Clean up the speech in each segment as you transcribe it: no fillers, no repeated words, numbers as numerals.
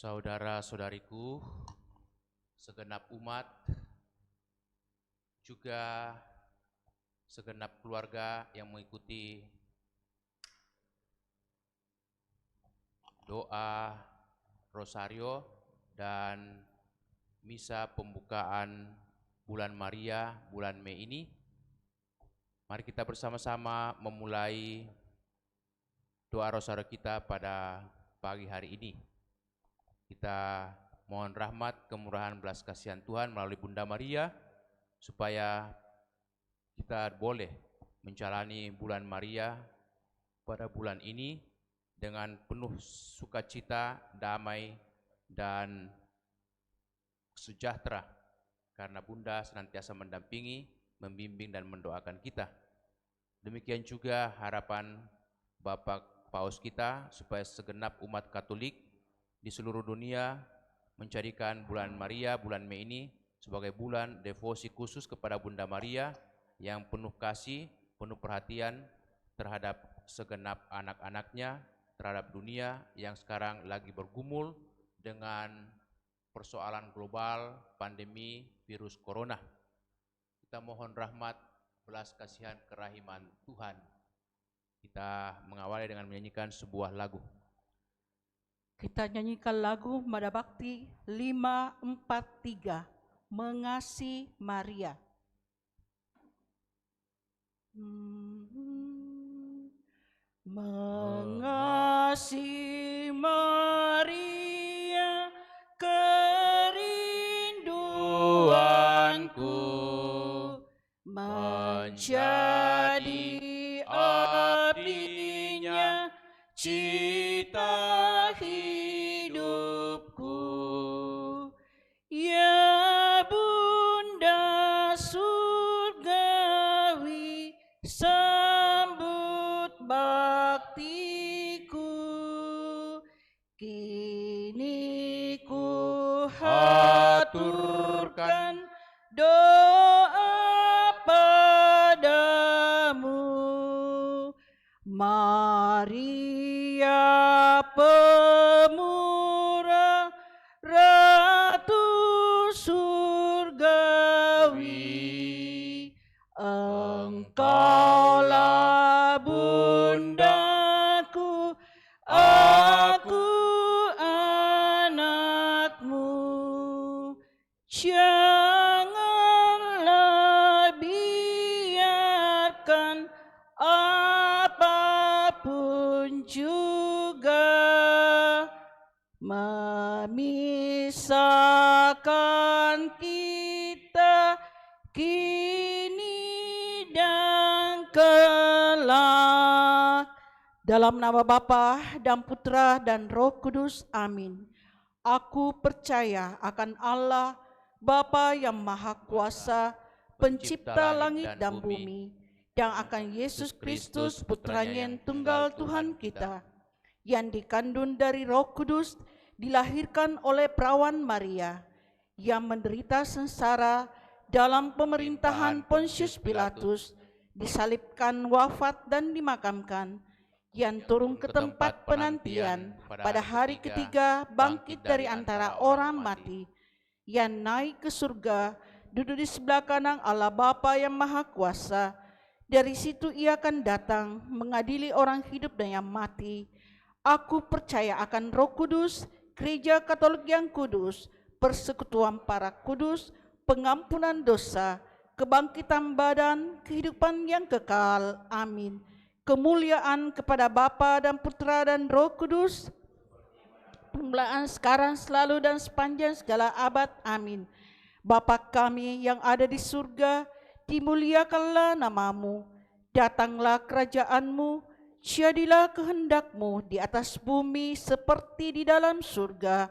Saudara-saudariku, segenap umat, juga segenap keluarga yang mengikuti doa Rosario dan misa pembukaan bulan Maria, bulan Mei ini. Mari kita bersama-sama memulai doa Rosario kita pada pagi hari ini. Kita mohon rahmat, kemurahan, belas kasihan Tuhan melalui Bunda Maria, supaya kita boleh menjalani bulan Maria pada bulan ini dengan penuh sukacita, damai, dan sejahtera, karena Bunda senantiasa mendampingi, membimbing, dan mendoakan kita. Demikian juga harapan Bapak Paus kita, supaya segenap umat Katolik di seluruh dunia menjadikan bulan Maria, bulan Mei ini sebagai bulan devosi khusus kepada Bunda Maria yang penuh kasih, penuh perhatian terhadap segenap anak-anaknya, terhadap dunia yang sekarang lagi bergumul dengan persoalan global pandemi virus corona. Kita mohon rahmat, belas kasihan, kerahiman Tuhan. Kita mengawali dengan menyanyikan sebuah lagu. Kita nyanyikan lagu Mada Bakti 543, Mengasihi Maria. Mengasihi Maria, kerinduanku, menjadi abdinya, cita hidupku. Ya Bunda surgawi, sambut baktiku. Kini ku haturkan doa padamu, Maria Pemurah, Ratu surgawi. Engkaulah bundaku, aku anakmu. Janganlah biarkan apapun juga memisahkan kita kini dan kelak. Dalam nama Bapa dan Putra dan Roh Kudus, amin. Aku percaya akan Allah, Bapa yang Maha Kuasa, Pencipta langit dan bumi, dan akan Yesus Kristus, Putranya yang tunggal Tuhan kita, yang dikandung dari Roh Kudus, dilahirkan oleh perawan Maria, yang menderita sengsara dalam pemerintahan Pontius Pilatus, disalibkan, wafat, dan dimakamkan, yang turun ke tempat penantian, pada hari ketiga bangkit dari antara orang mati, yang naik ke surga, duduk di sebelah kanan Allah Bapa yang Maha Kuasa. Dari situ ia akan datang mengadili orang hidup dan yang mati. Aku percaya akan Roh Kudus, Gereja Katolik yang kudus, persekutuan para kudus, pengampunan dosa, kebangkitan badan, kehidupan yang kekal. Amin. Kemuliaan kepada Bapa dan Putra dan Roh Kudus, permulaan, sekarang, selalu, dan sepanjang segala abad. Amin. Bapa kami yang ada di surga, dimuliakanlah namamu, datanglah kerajaanmu, jadilah kehendakmu di atas bumi seperti di dalam surga.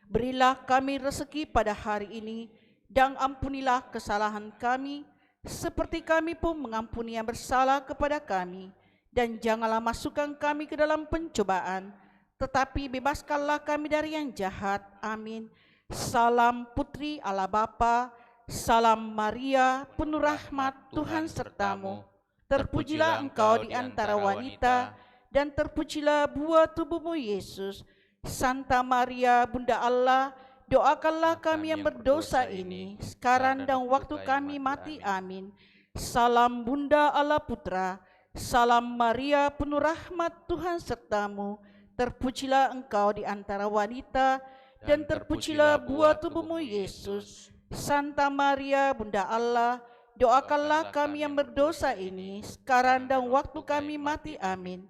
Berilah kami rezeki pada hari ini, dan ampunilah kesalahan kami, seperti kami pun mengampuni yang bersalah kepada kami. Dan janganlah masukkan kami ke dalam pencobaan, tetapi bebaskanlah kami dari yang jahat. Amin. Salam Putri Allah Bapa, salam Maria, penuh rahmat Tuhan sertamu. Terpujilah engkau di antara wanita, dan terpujilah buah tubuhmu Yesus. Santa Maria, Bunda Allah, doakanlah kami yang berdosa ini, sekarang dan waktu kami mati. Amin. Salam Bunda Allah Putra, salam Maria penuh rahmat, Tuhan sertamu. Terpujilah engkau di antara wanita, dan terpujilah buah tubuhmu Yesus. Santa Maria, Bunda Allah, doakanlah kami yang berdosa ini, sekarang dan waktu kami mati. Amin.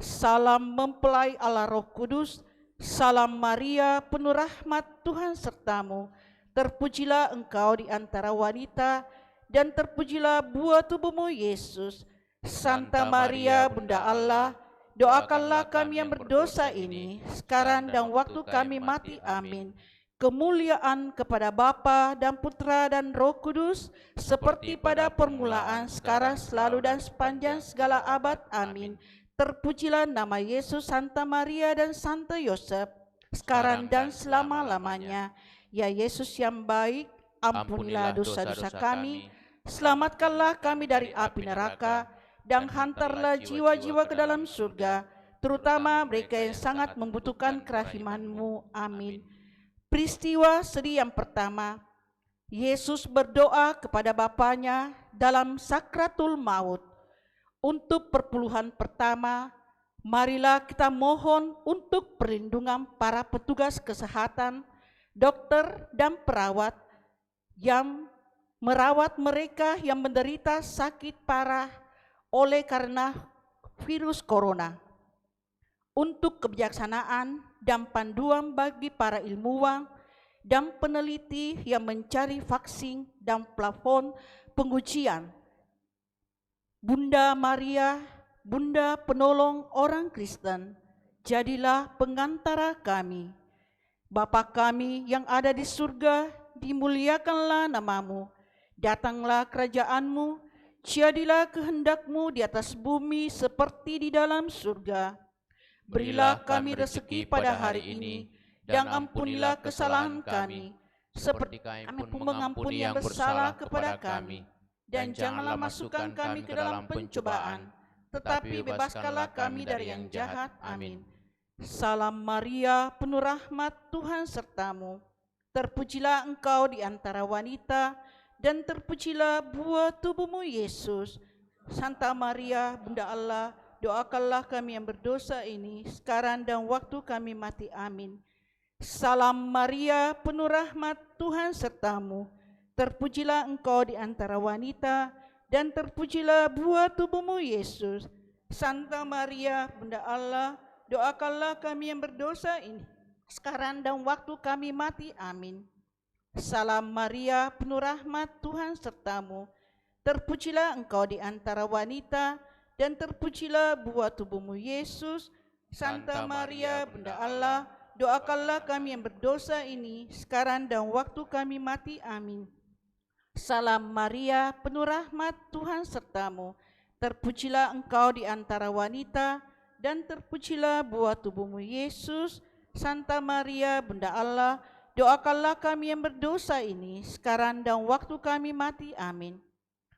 Salam mempelai Allah Roh Kudus, salam Maria penuh rahmat, Tuhan sertamu. Terpujilah engkau di antara wanita, dan terpujilah buah tubuhmu Yesus. Santa Maria, Bunda Allah, doakanlah kami yang berdosa ini, sekarang dan waktu kami mati. Amin. Kemuliaan kepada Bapa dan Putra dan Roh Kudus, seperti pada permulaan, sekarang, selalu, dan sepanjang segala abad. Amin. Terpujilah nama Yesus, Santa Maria dan Santo Yosef, sekarang dan selama-lamanya. Ya Yesus yang baik, ampunilah dosa-dosa kami, selamatkanlah kami dari api neraka, dan hantarlah jiwa-jiwa ke dalam surga, terutama mereka yang sangat membutuhkan kerahiman-Mu. Amin. Peristiwa sedih yang pertama, Yesus berdoa kepada Bapanya dalam sakratul maut. Untuk perpuluhan pertama, marilah kita mohon untuk perlindungan para petugas kesehatan, dokter dan perawat yang merawat mereka yang menderita sakit parah oleh karena virus corona. Untuk kebijaksanaan dan panduan bagi para ilmuwan dan peneliti yang mencari vaksin dan plafon pengujian. Bunda Maria, Bunda penolong orang Kristen, jadilah pengantara kami. Bapa kami yang ada di surga, dimuliakanlah nama-Mu. Datanglah kerajaan-Mu, jadilah kehendak-Mu di atas bumi seperti di dalam surga. Berilah kami rezeki pada hari ini, dan ampunilah kesalahan kami, seperti kami pun mengampuni yang bersalah kepada kami. Dan janganlah masukkan kami ke dalam pencobaan, tetapi bebaskanlah kami dari yang jahat. Amin. Salam Maria, penuh rahmat, Tuhan sertamu. Terpujilah engkau di antara wanita, dan terpujilah buah tubuhmu Yesus. Santa Maria, Bunda Allah, doakanlah kami yang berdosa ini, sekarang dan waktu kami mati. Amin. Salam Maria, penuh rahmat, Tuhan sertamu. Terpujilah engkau di antara wanita, dan terpujilah buah tubuhmu Yesus. Santa Maria, Bunda Allah, doakanlah kami yang berdosa ini, sekarang dan waktu kami mati. Amin. Salam Maria, penuh rahmat, Tuhan sertamu. Terpujilah engkau di antara wanita, dan terpujilah buah tubuhmu Yesus. Santa Maria, Bunda Allah, doakanlah kami yang berdosa ini, sekarang dan waktu kami mati. Amin. Salam Maria, penuh rahmat, Tuhan sertamu. Terpujilah engkau di antara wanita, dan terpujilah buah tubuhmu Yesus. Santa Maria, Bunda Allah, doakanlah kami yang berdosa ini, sekarang dan waktu kami mati. Amin.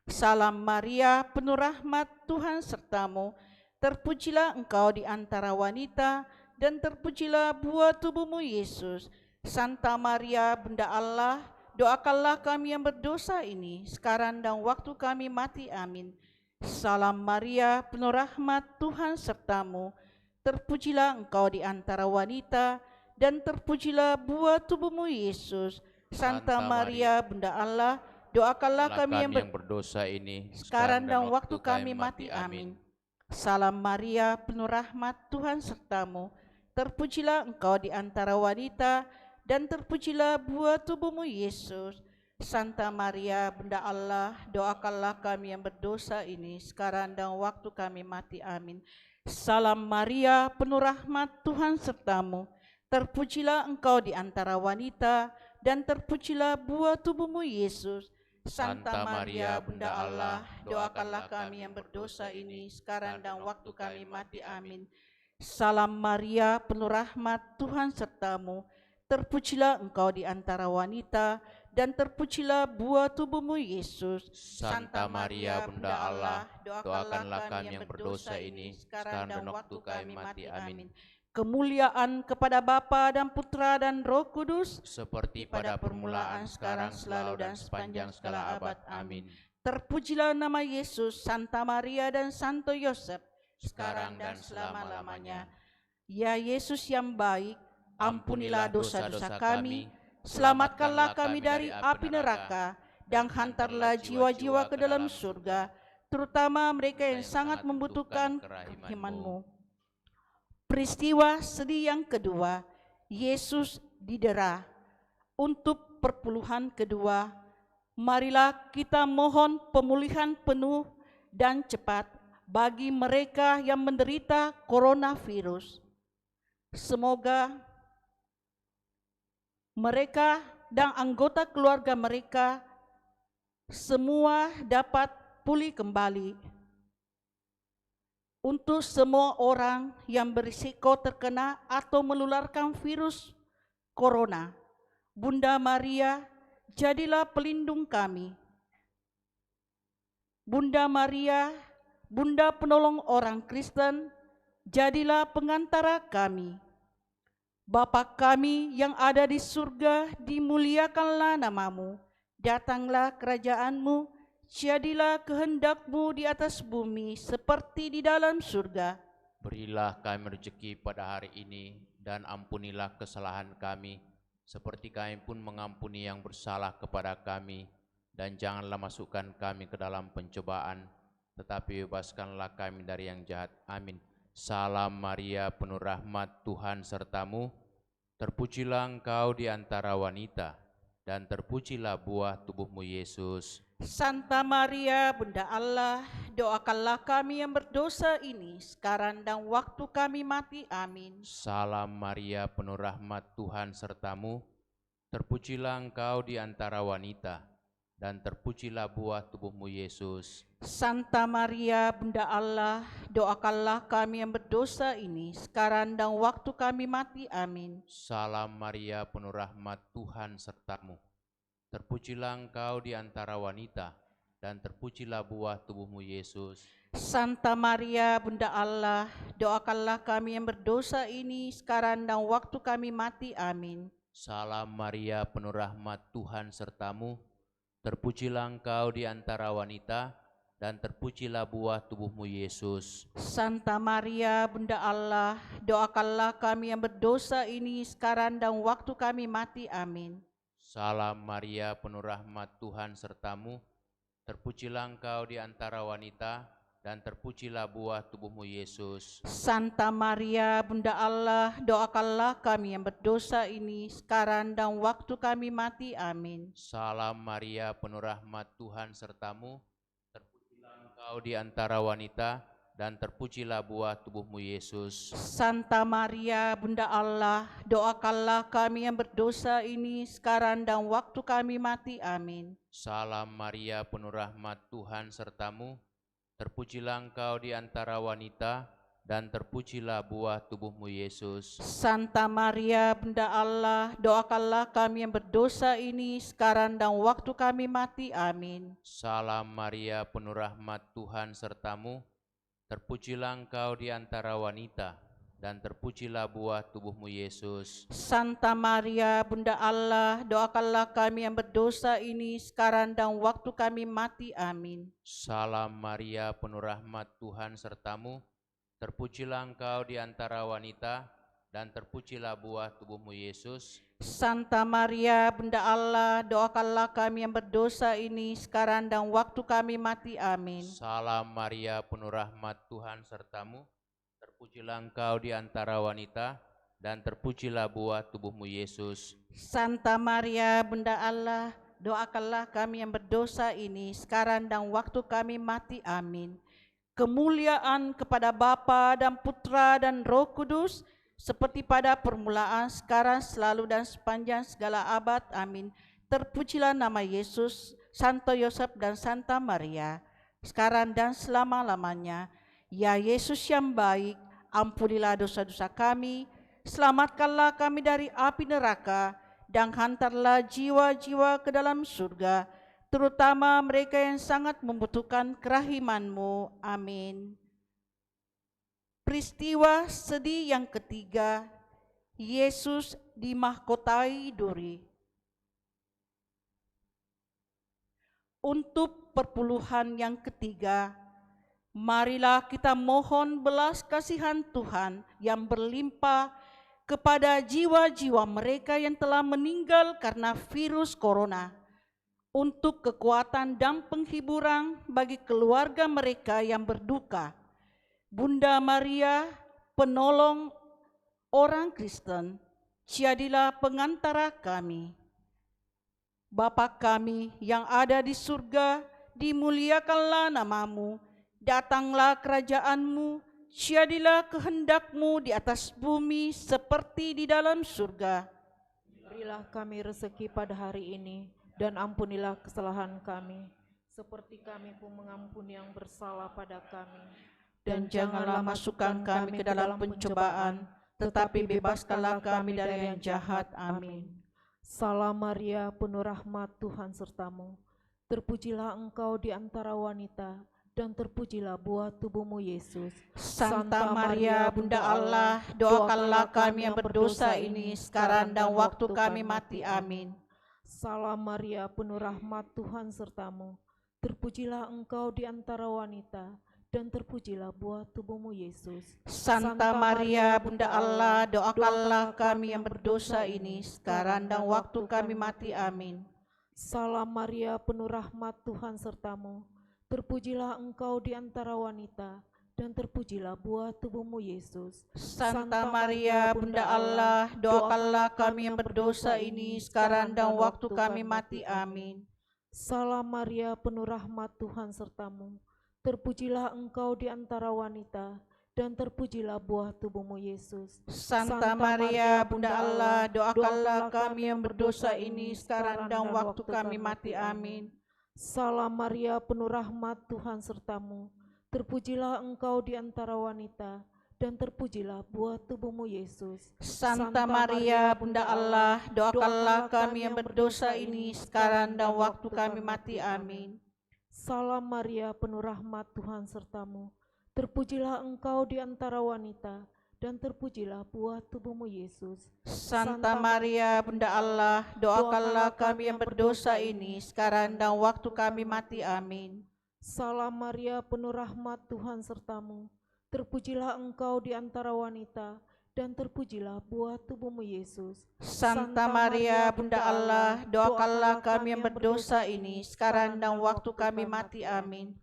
Salam Maria, penuh rahmat, Tuhan sertamu. Terpujilah engkau di antara wanita, dan terpujilah buah tubuhmu Yesus. Santa Maria, Bunda Allah, doakanlah kami yang berdosa ini, sekarang dan waktu kami mati. Amin. Salam Maria, penuh rahmat, Tuhan sertamu. Terpujilah engkau di antara wanita, dan terpujilah buah tubuhmu Yesus. Santa Maria, Bunda Allah, doakanlah kami yang berdosa ini, sekarang dan waktu kami mati. Amin. Salam Maria, penuh rahmat, Tuhan sertamu. Terpujilah engkau di antara wanita, dan terpujilah buah tubuhmu Yesus. Santa Maria, Bunda Allah, doakanlah kami yang berdosa ini, sekarang dan waktu kami mati. Amin. Salam Maria, penuh rahmat, Tuhan sertamu. Terpujilah engkau di antara wanita, dan terpujilah buah tubuhmu Yesus. Santa Maria, Bunda Allah, doakanlah kami yang berdosa ini, sekarang dan waktu kami mati. Amin. Salam Maria, penuh rahmat, Tuhan sertamu. Terpujilah engkau di antara wanita, dan terpujilah buah tubuhmu Yesus. Santa Maria, Bunda Allah, doakanlah kami yang berdosa ini, sekarang dan waktu kami mati. Amin. Kemuliaan kepada Bapa dan Putra dan Roh Kudus, seperti pada permulaan, sekarang, selalu, dan sepanjang segala abad. Amin. Terpujilah nama Yesus, Santa Maria dan Santo Yosef, Sekarang dan selama-lamanya. Ya Yesus yang baik, ampunilah dosa-dosa kami, selamatkanlah selamatkanlah kami dari api neraka, dan hantarlah jiwa-jiwa ke dalam surga, terutama mereka yang sangat membutuhkan kerahiman-Mu. Peristiwa sedih yang kedua, Yesus didera. Untuk perpuluhan kedua, marilah kita mohon pemulihan penuh dan cepat bagi mereka yang menderita coronavirus. Semoga mereka dan anggota keluarga mereka semua dapat pulih kembali. Untuk semua orang yang berisiko terkena atau menularkan virus corona, Bunda Maria, jadilah pelindung kami. Bunda Maria, Bunda penolong orang Kristen, jadilah pengantara kami. Bapa kami yang ada di surga, dimuliakanlah nama-Mu. Datanglah kerajaan-Mu, jadilah kehendak-Mu di atas bumi seperti di dalam surga. Berilah kami rezeki pada hari ini, dan ampunilah kesalahan kami, seperti kami pun mengampuni yang bersalah kepada kami. Dan janganlah masukkan kami ke dalam pencobaan, tetapi bebaskanlah kami dari yang jahat. Amin. Salam Maria, penuh rahmat, Tuhan sertamu. Terpujilah engkau di antara wanita, dan terpujilah buah tubuhmu Yesus. Santa Maria, Bunda Allah, doakanlah kami yang berdosa ini sekarang dan waktu kami mati. Amin. Salam Maria, penuh rahmat, Tuhan sertamu. Terpujilah engkau di antara wanita, dan terpujilah buah tubuhmu Yesus. Santa Maria, Bunda Allah, doakanlah kami yang berdosa ini sekarang dan waktu kami mati. Amin. Salam Maria, penuh rahmat, Tuhan sertamu. Terpujilah engkau di antara wanita, dan terpujilah buah tubuhmu Yesus. Santa Maria, Bunda Allah, doakanlah kami yang berdosa ini sekarang dan waktu kami mati. Amin. Salam Maria, penuh rahmat, Tuhan sertamu. Terpujilah engkau di antara wanita, dan terpujilah buah tubuhmu Yesus. Santa Maria, Bunda Allah, doakanlah kami yang berdosa ini sekarang dan waktu kami mati. Amin. Salam Maria, penuh rahmat, Tuhan sertamu. Terpujilah engkau di antara wanita, dan terpujilah buah tubuhmu Yesus. Santa Maria, Bunda Allah, doakanlah kami yang berdosa ini sekarang dan waktu kami mati. Amin. Salam Maria, penuh rahmat, Tuhan sertamu. Terpujilah engkau di antara wanita, dan terpujilah buah tubuhmu Yesus. Santa Maria, Bunda Allah, doakanlah kami yang berdosa ini sekarang dan waktu kami mati. Amin. Salam Maria, penuh rahmat, Tuhan sertamu. Terpujilah engkau di antara wanita, dan terpujilah buah tubuhmu Yesus. Santa Maria, Bunda Allah, doakanlah kami yang berdosa ini sekarang dan waktu kami mati. Amin. Salam Maria, penuh rahmat, Tuhan sertamu. Terpujilah engkau di antara wanita, dan terpujilah buah tubuhmu Yesus. Santa Maria, Bunda Allah, doakanlah kami yang berdosa ini sekarang dan waktu kami mati. Amin. Salam Maria, penuh rahmat, Tuhan sertamu. Terpujilah engkau di antara wanita, dan terpujilah buah tubuhmu Yesus. Santa Maria, Bunda Allah, doakanlah kami yang berdosa ini sekarang dan waktu kami mati. Amin. Salam Maria, penuh rahmat, Tuhan sertamu. Terpujilah engkau di antara wanita, dan terpujilah buah tubuhmu Yesus. Santa Maria, Bunda Allah, doakanlah kami yang berdosa ini sekarang dan waktu kami mati. Amin. Kemuliaan kepada Bapa dan Putra dan Roh Kudus, seperti pada permulaan, sekarang, selalu, dan sepanjang segala abad. Amin. Terpujilah nama Yesus, Santo Yosef dan Santa Maria, sekarang dan selama-lamanya. Ya Yesus yang baik, ampunilah dosa-dosa kami, selamatkanlah kami dari api neraka, dan hantarlah jiwa-jiwa ke dalam surga, terutama mereka yang sangat membutuhkan kerahiman-Mu. Amin. Peristiwa sedih yang ketiga, Yesus dimahkotai duri. Untuk perpuluhan yang ketiga, marilah kita mohon belas kasihan Tuhan yang berlimpah kepada jiwa-jiwa mereka yang telah meninggal karena virus corona, untuk kekuatan dan penghiburan bagi keluarga mereka yang berduka. Bunda Maria, penolong orang Kristen, jadilah pengantara kami. Bapa kami yang ada di surga, dimuliakanlah namamu, datanglah kerajaan-Mu, jadilah kehendak-Mu di atas bumi seperti di dalam surga. Berilah kami rezeki pada hari ini, dan ampunilah kesalahan kami, seperti kami pun mengampuni yang bersalah pada kami. Dan janganlah masukkan kami ke dalam pencobaan, tetapi bebaskanlah kami dari yang jahat. Amin. Salam Maria, penuh rahmat, Tuhan sertamu. Terpujilah engkau di antara wanita, dan terpujilah buah tubuhmu Yesus. Santa Maria, Bunda Allah, doakanlah kami yang berdosa ini sekarang dan waktu kami mati. Amin. Salam Maria, penuh rahmat, Tuhan sertamu. Terpujilah engkau di antara wanita, dan terpujilah buah tubuhmu Yesus. Santa Maria, Bunda Allah, doakanlah kami yang berdosa ini sekarang dan waktu kami mati. Amin. Salam Maria, penuh rahmat, Tuhan sertamu. Terpujilah engkau di antara wanita, dan terpujilah buah tubuhmu Yesus. Santa Maria, Bunda Allah, doakanlah kami yang berdosa ini sekarang dan waktu kami mati. Amin. Salam Maria, penuh rahmat, Tuhan sertamu. Terpujilah engkau di antara wanita, dan terpujilah buah tubuhmu Yesus. Santa Maria, Bunda Allah, doakanlah kami yang berdosa ini sekarang dan waktu kami mati. Amin. Salam Maria, penuh rahmat, Tuhan sertamu. Terpujilah engkau di antara wanita, dan terpujilah buah tubuhmu Yesus. Santa Maria, Bunda Allah, doakanlah kami yang berdosa ini sekarang dan waktu kami mati. Amin. Salam Maria, penuh rahmat, Tuhan sertamu. Terpujilah engkau di antara wanita, dan terpujilah buah tubuhmu Yesus. Santa Maria, Bunda Allah, doakanlah kami yang berdosa ini sekarang dan waktu kami mati. Amin. Salam Maria, penuh rahmat, Tuhan sertamu. Terpujilah engkau di antara wanita, dan terpujilah buah tubuhmu Yesus. Santa Maria, Bunda Allah, doakanlah kami yang berdosa ini sekarang dan waktu kami mati. Amin.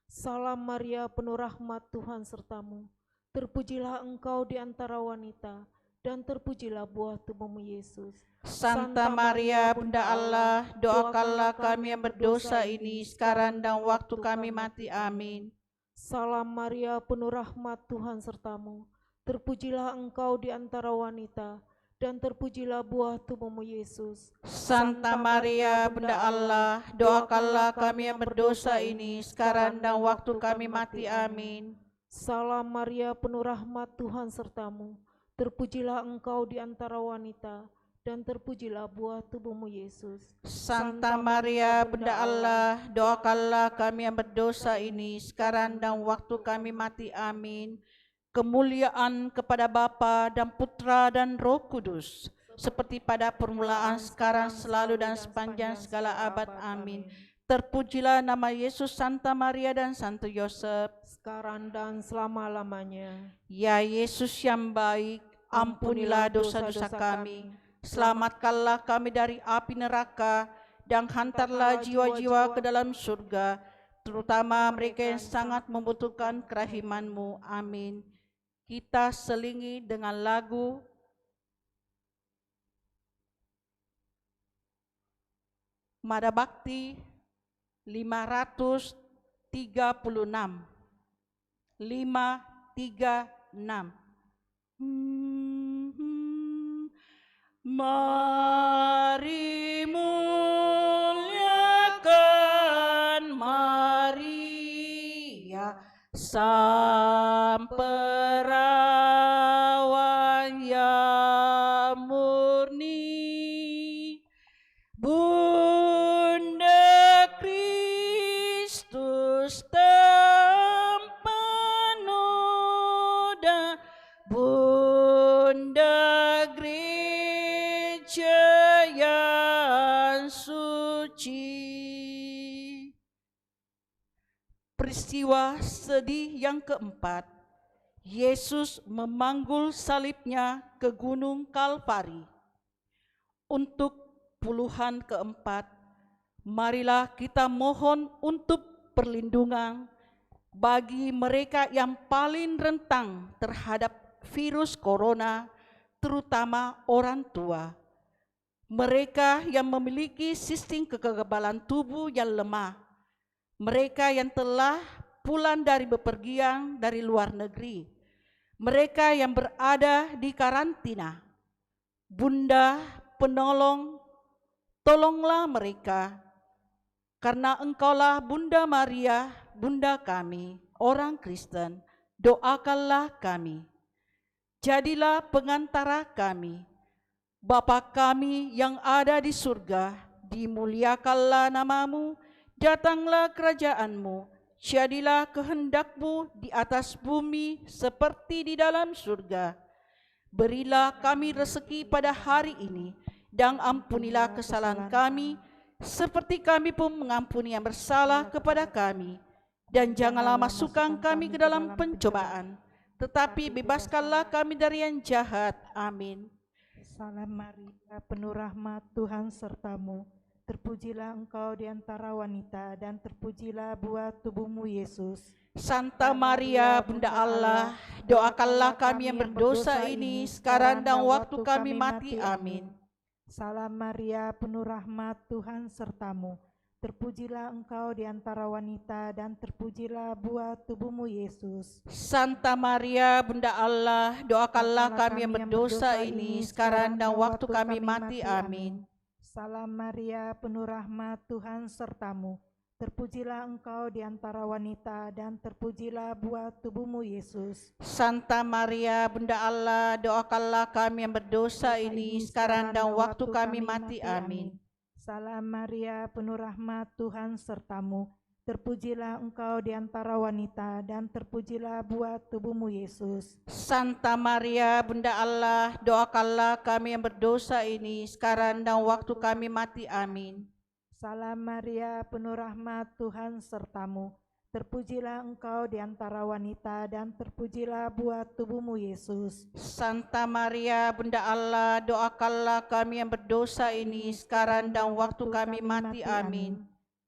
Salam Maria, penuh rahmat, Tuhan sertamu. Terpujilah engkau di antara wanita, dan terpujilah buah tubuhmu Yesus. Santa Maria, Bunda Allah, doakanlah kami yang berdosa ini sekarang dan waktu kami mati. Amin. Salam Maria, penuh rahmat, Tuhan sertamu. Terpujilah engkau di antara wanita, dan terpujilah buah tubuhmu Yesus. Santa Maria, Bunda Allah, doakanlah kami yang berdosa ini sekarang dan waktu kami mati. Amin. Salam Maria, penuh rahmat, Tuhan sertamu. Terpujilah engkau di antara wanita, dan terpujilah buah tubuhmu Yesus. Santa Maria, Bunda Allah, doakanlah kami yang berdosa ini sekarang dan waktu kami mati. Amin. Kemuliaan kepada Bapa dan Putra dan Roh Kudus, seperti pada permulaan, sekarang, selalu, dan sepanjang segala abad. Amin. Terpujilah nama Yesus, Santa Maria, dan Santo Yosef, sekarang dan selama-lamanya. Ya Yesus yang baik, ampunilah dosa-dosa kami, selamatkanlah kami dari api neraka, dan hantarlah jiwa-jiwa ke dalam surga, terutama mereka yang sangat membutuhkan kerahiman-Mu. Amin. Kita selingi dengan lagu Mada Bakti 536. 536. Mari muliakan Maria, sang perawan yang murni, Bunda Kristus penuh dan Peristiwa sedih yang keempat, Yesus memanggul salibnya ke Gunung Kalvari. Untuk puluhan keempat, marilah kita mohon untuk perlindungan bagi mereka yang paling rentan terhadap virus corona, terutama orang tua. Mereka yang memiliki sistem kekebalan tubuh yang lemah, mereka yang telah pulang dari bepergian dari luar negeri, mereka yang berada di karantina. Bunda penolong, tolonglah mereka, karena Engkaulah Bunda Maria, Bunda kami, orang Kristen, doakanlah kami. Jadilah pengantara kami. Bapa kami yang ada di surga, dimuliakanlah namamu, datanglah kerajaan-Mu, jadilah kehendak-Mu di atas bumi seperti di dalam surga. Berilah kami rezeki pada hari ini, dan ampunilah kesalahan kami, seperti kami pun mengampuni yang bersalah kepada kami. Dan janganlah masukkan kami ke dalam pencobaan, tetapi bebaskanlah kami dari yang jahat. Amin. Salam Maria, penuh rahmat, Tuhan sertamu. Terpujilah engkau di antara wanita, dan terpujilah buah tubuhmu, Yesus. Santa Maria, Bunda Allah, doakanlah kami yang berdosa ini, sekarang dan waktu kami mati. Amin. Salam Maria, penuh rahmat, Tuhan sertamu. Terpujilah engkau di antara wanita, dan terpujilah buah tubuhmu, Yesus. Santa Maria, Bunda Allah, doakanlah kami yang berdosa ini, sekarang dan waktu kami mati. Amin. Salam Maria, penuh rahmat, Tuhan sertamu. Terpujilah engkau di antara wanita, dan terpujilah buah tubuhmu, Yesus. Santa Maria, Bunda Allah, doakanlah kami yang berdosa ini, sekarang dan waktu kami mati. Amin. Salam Maria, penuh rahmat, Tuhan sertamu. Terpujilah engkau di antara wanita, dan terpujilah buah tubuhmu, Yesus. Santa Maria, Bunda Allah, doakanlah kami yang berdosa ini, sekarang dan waktu kami mati. Amin. Salam Maria, penuh rahmat, Tuhan sertamu. Terpujilah engkau di antara wanita, dan terpujilah buah tubuhmu, Yesus. Santa Maria, Bunda Allah, doakanlah kami yang berdosa ini, sekarang dan waktu kami mati. Amin.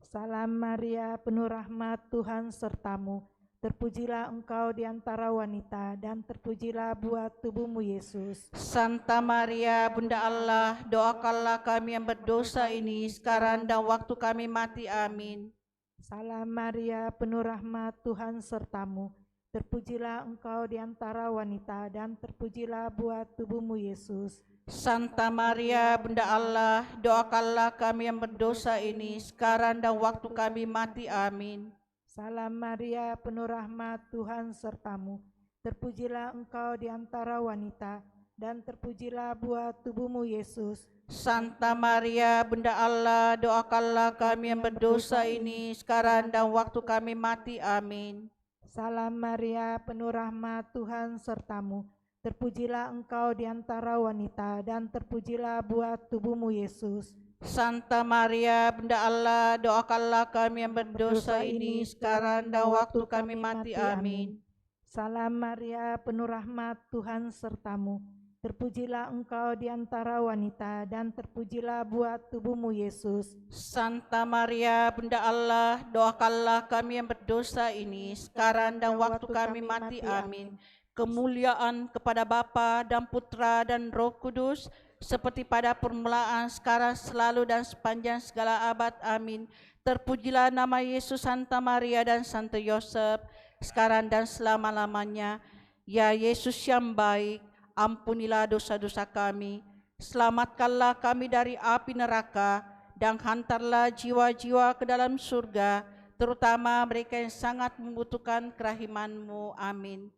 Salam Maria, penuh rahmat, Tuhan sertamu. Terpujilah engkau di antara wanita, dan terpujilah buah tubuhmu, Yesus. Santa Maria, Bunda Allah, doakanlah kami yang berdosa ini, sekarang dan waktu kami mati. Amin. Salam Maria, penuh rahmat, Tuhan sertamu. Terpujilah engkau di antara wanita, dan terpujilah buah tubuhmu, Yesus. Santa Maria, Bunda Allah, doakanlah kami yang berdosa ini, sekarang dan waktu kami mati. Amin. Salam Maria, penuh rahmat, Tuhan sertamu. Terpujilah engkau di antara wanita, dan terpujilah buah tubuhmu, Yesus. Santa Maria, Bunda Allah, doakanlah kami yang berdosa ini, sekarang dan waktu kami mati. Amin. Salam Maria, penuh rahmat, Tuhan sertamu. Terpujilah engkau di antara wanita, dan terpujilah buah tubuhmu, Yesus. Santa Maria, Bunda Allah, doakanlah kami yang berdosa ini, sekarang dan waktu kami mati. Amin. Salam Maria, penuh rahmat, Tuhan sertamu. Terpujilah engkau di antara wanita, dan terpujilah buah tubuhmu, Yesus. Santa Maria, Bunda Allah, doakanlah kami yang berdosa ini, sekarang dan waktu kami mati. Amin. Kemuliaan kepada Bapa dan Putra dan Roh Kudus, seperti pada permulaan, sekarang, selalu, dan sepanjang segala abad. Amin. Terpujilah nama Yesus, Santa Maria, dan Santo Yosef, sekarang dan selama-lamanya. Ya Yesus yang baik, ampunilah dosa-dosa kami, selamatkanlah kami dari api neraka, dan hantarlah jiwa-jiwa ke dalam surga, terutama mereka yang sangat membutuhkan kerahiman-Mu. Amin.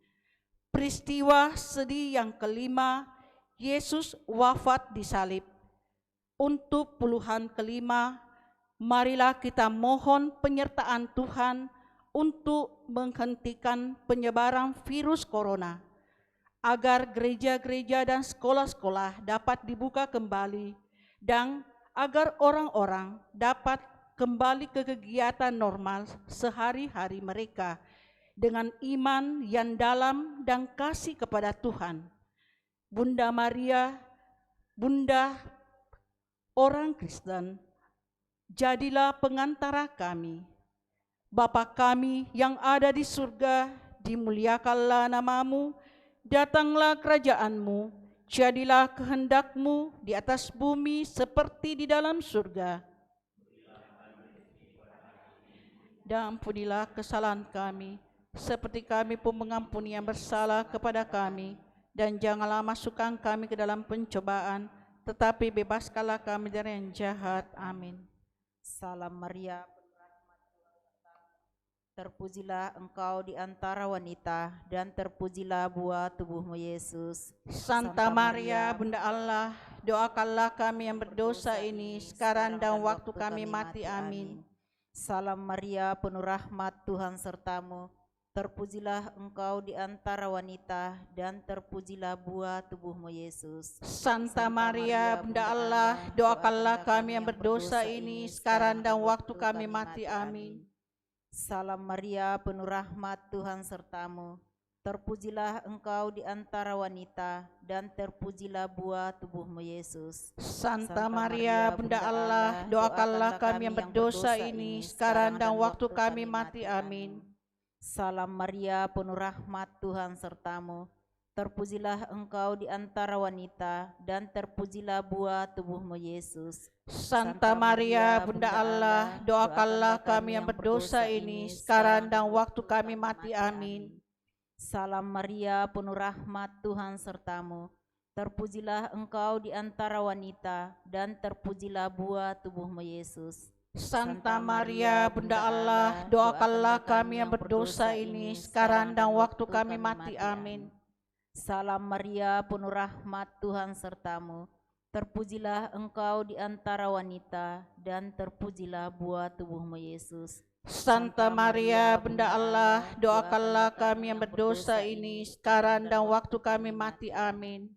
Peristiwa sedih yang kelima, Yesus wafat di salib. Untuk puluhan kelima, marilah kita mohon penyertaan Tuhan untuk menghentikan penyebaran virus corona, agar gereja-gereja dan sekolah-sekolah dapat dibuka kembali, dan agar orang-orang dapat kembali ke kegiatan normal sehari-hari mereka dengan iman yang dalam dan kasih kepada Tuhan. Bunda Maria, Bunda orang Kristen, jadilah pengantara kami. Bapa kami yang ada di surga, dimuliakanlah namamu, datanglah kerajaanmu, jadilah kehendak-Mu di atas bumi seperti di dalam surga. Dan ampunilah kesalahan kami, seperti kami pun mengampuni yang bersalah kepada kami. Dan janganlah masukkan kami ke dalam pencobaan, tetapi bebaskanlah kami dari yang jahat. Amin. Salam Maria, terpujilah engkau di antara wanita, dan terpujilah buah tubuhmu Yesus. Santa Maria, Bunda Allah, doakanlah kami yang berdosa ini, sekarang dan waktu kami mati. Amin. Salam Maria, penuh rahmat, Tuhan sertamu. Terpujilah engkau di antara wanita, dan terpujilah buah tubuhmu Yesus. Santa Maria, Bunda Allah, doakanlah kami yang berdosa ini, sekarang dan waktu kami mati. Amin. Salam Maria, penuh rahmat, Tuhan sertamu. Terpujilah engkau di antara wanita, dan terpujilah buah tubuhmu Yesus. Santa Maria, Bunda Allah, doakanlah kami yang berdosa ini, sekarang dan waktu kami mati. Amin. Salam Maria, penuh rahmat, Tuhan sertamu. Terpujilah engkau di antara wanita, dan terpujilah buah tubuhmu Yesus. Santa Maria, Bunda Allah, doakanlah kami yang berdosa ini, sekarang dan waktu kami mati. Amin. Salam Maria, penuh rahmat, Tuhan sertamu. Terpujilah engkau di antara wanita, dan terpujilah buah tubuhmu Yesus. Santa Maria, Bunda Allah, doakanlah kami yang berdosa ini, sekarang dan waktu kami mati. Amin. Salam Maria, penuh rahmat, Tuhan sertamu. Terpujilah engkau di antara wanita, dan terpujilah buah tubuhmu Yesus. Santa Maria, Bunda Allah, doakanlah kami yang berdosa ini, sekarang dan waktu kami mati. Amin.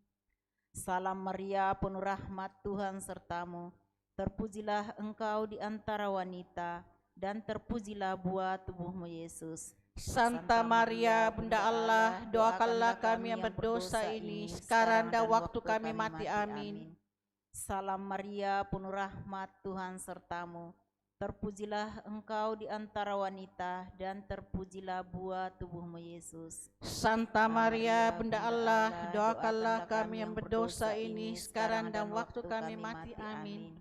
Salam Maria, penuh rahmat, Tuhan sertamu. Terpujilah engkau di antara wanita, dan terpujilah buah tubuhmu Yesus. Santa Maria, Bunda Allah, doakanlah kami yang berdosa ini, sekarang dan waktu kami mati. Amin. Salam Maria, penuh rahmat, Tuhan sertamu. Terpujilah engkau di antara wanita, dan terpujilah buah tubuhmu Yesus. Santa Maria, Bunda Allah, doakanlah kami yang berdosa ini, sekarang dan waktu kami mati. Amin.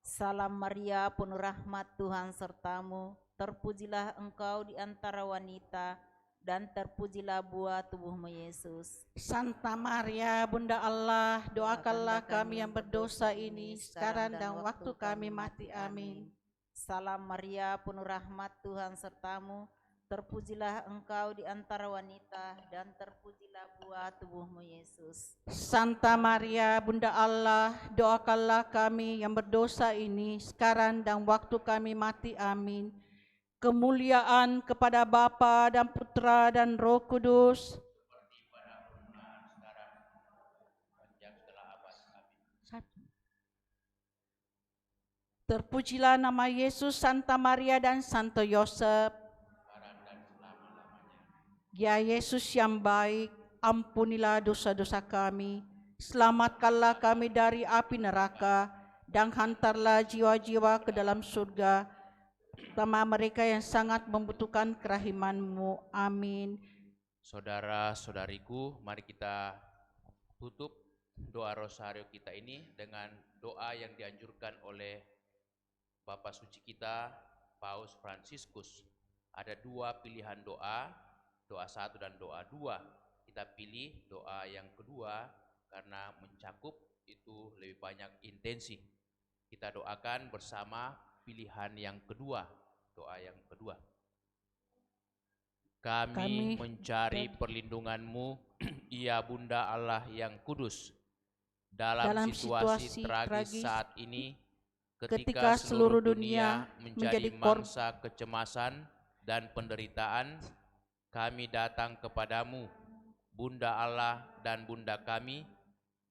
Salam Maria, penuh rahmat, Tuhan sertamu. Terpujilah engkau di antara wanita, dan terpujilah buah tubuhmu Yesus. Santa Maria, Bunda Allah, doakanlah kami yang berdosa ini, sekarang dan waktu kami mati. Amin. Salam Maria, penuh rahmat, Tuhan sertamu. Terpujilah engkau di antara wanita, dan terpujilah buah tubuhmu Yesus. Santa Maria, Bunda Allah, doakanlah kami yang berdosa ini, sekarang dan waktu kami mati. Amin. Kemuliaan kepada Bapa dan Putra dan Roh Kudus. Terpujilah nama Yesus, Santa Maria dan Santo Yosef. Ya Yesus yang baik, ampunilah dosa-dosa kami, selamatkanlah kami dari api neraka, dan hantarlah jiwa-jiwa ke dalam surga, terutama mereka yang sangat membutuhkan kerahiman-Mu. Amin. Saudara-saudariku, mari kita tutup doa rosario kita ini dengan doa yang dianjurkan oleh Bapak Suci kita, Paus Fransiskus. Ada dua pilihan doa, doa 1 dan doa 2. Kita pilih doa yang kedua karena mencakup itu lebih banyak intensi. Kita doakan bersama pilihan yang kedua, doa yang kedua. Kami mencari perlindungan-Mu, ya Bunda Allah yang kudus, dalam situasi tragis saat ini, ketika seluruh dunia menjadi mangsa kecemasan dan penderitaan, kami datang kepadamu, Bunda Allah dan Bunda kami,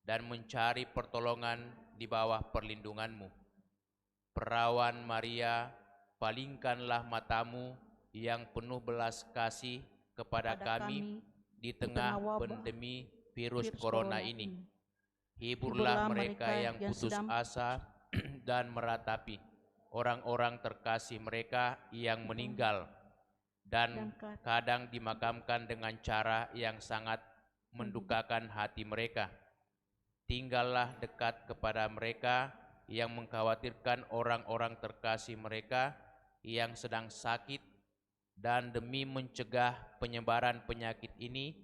dan mencari pertolongan di bawah perlindungan-Mu. Perawan Maria, palingkanlah matamu yang penuh belas kasih kepada kami di tengah wabah pandemi virus corona ini. Hiburlah mereka yang putus asa dan meratapi orang-orang terkasih mereka yang meninggal dan kadang dimakamkan dengan cara yang sangat mendukakan hati mereka. Tinggallah dekat kepada mereka yang mengkhawatirkan orang-orang terkasih mereka yang sedang sakit, dan demi mencegah penyebaran penyakit ini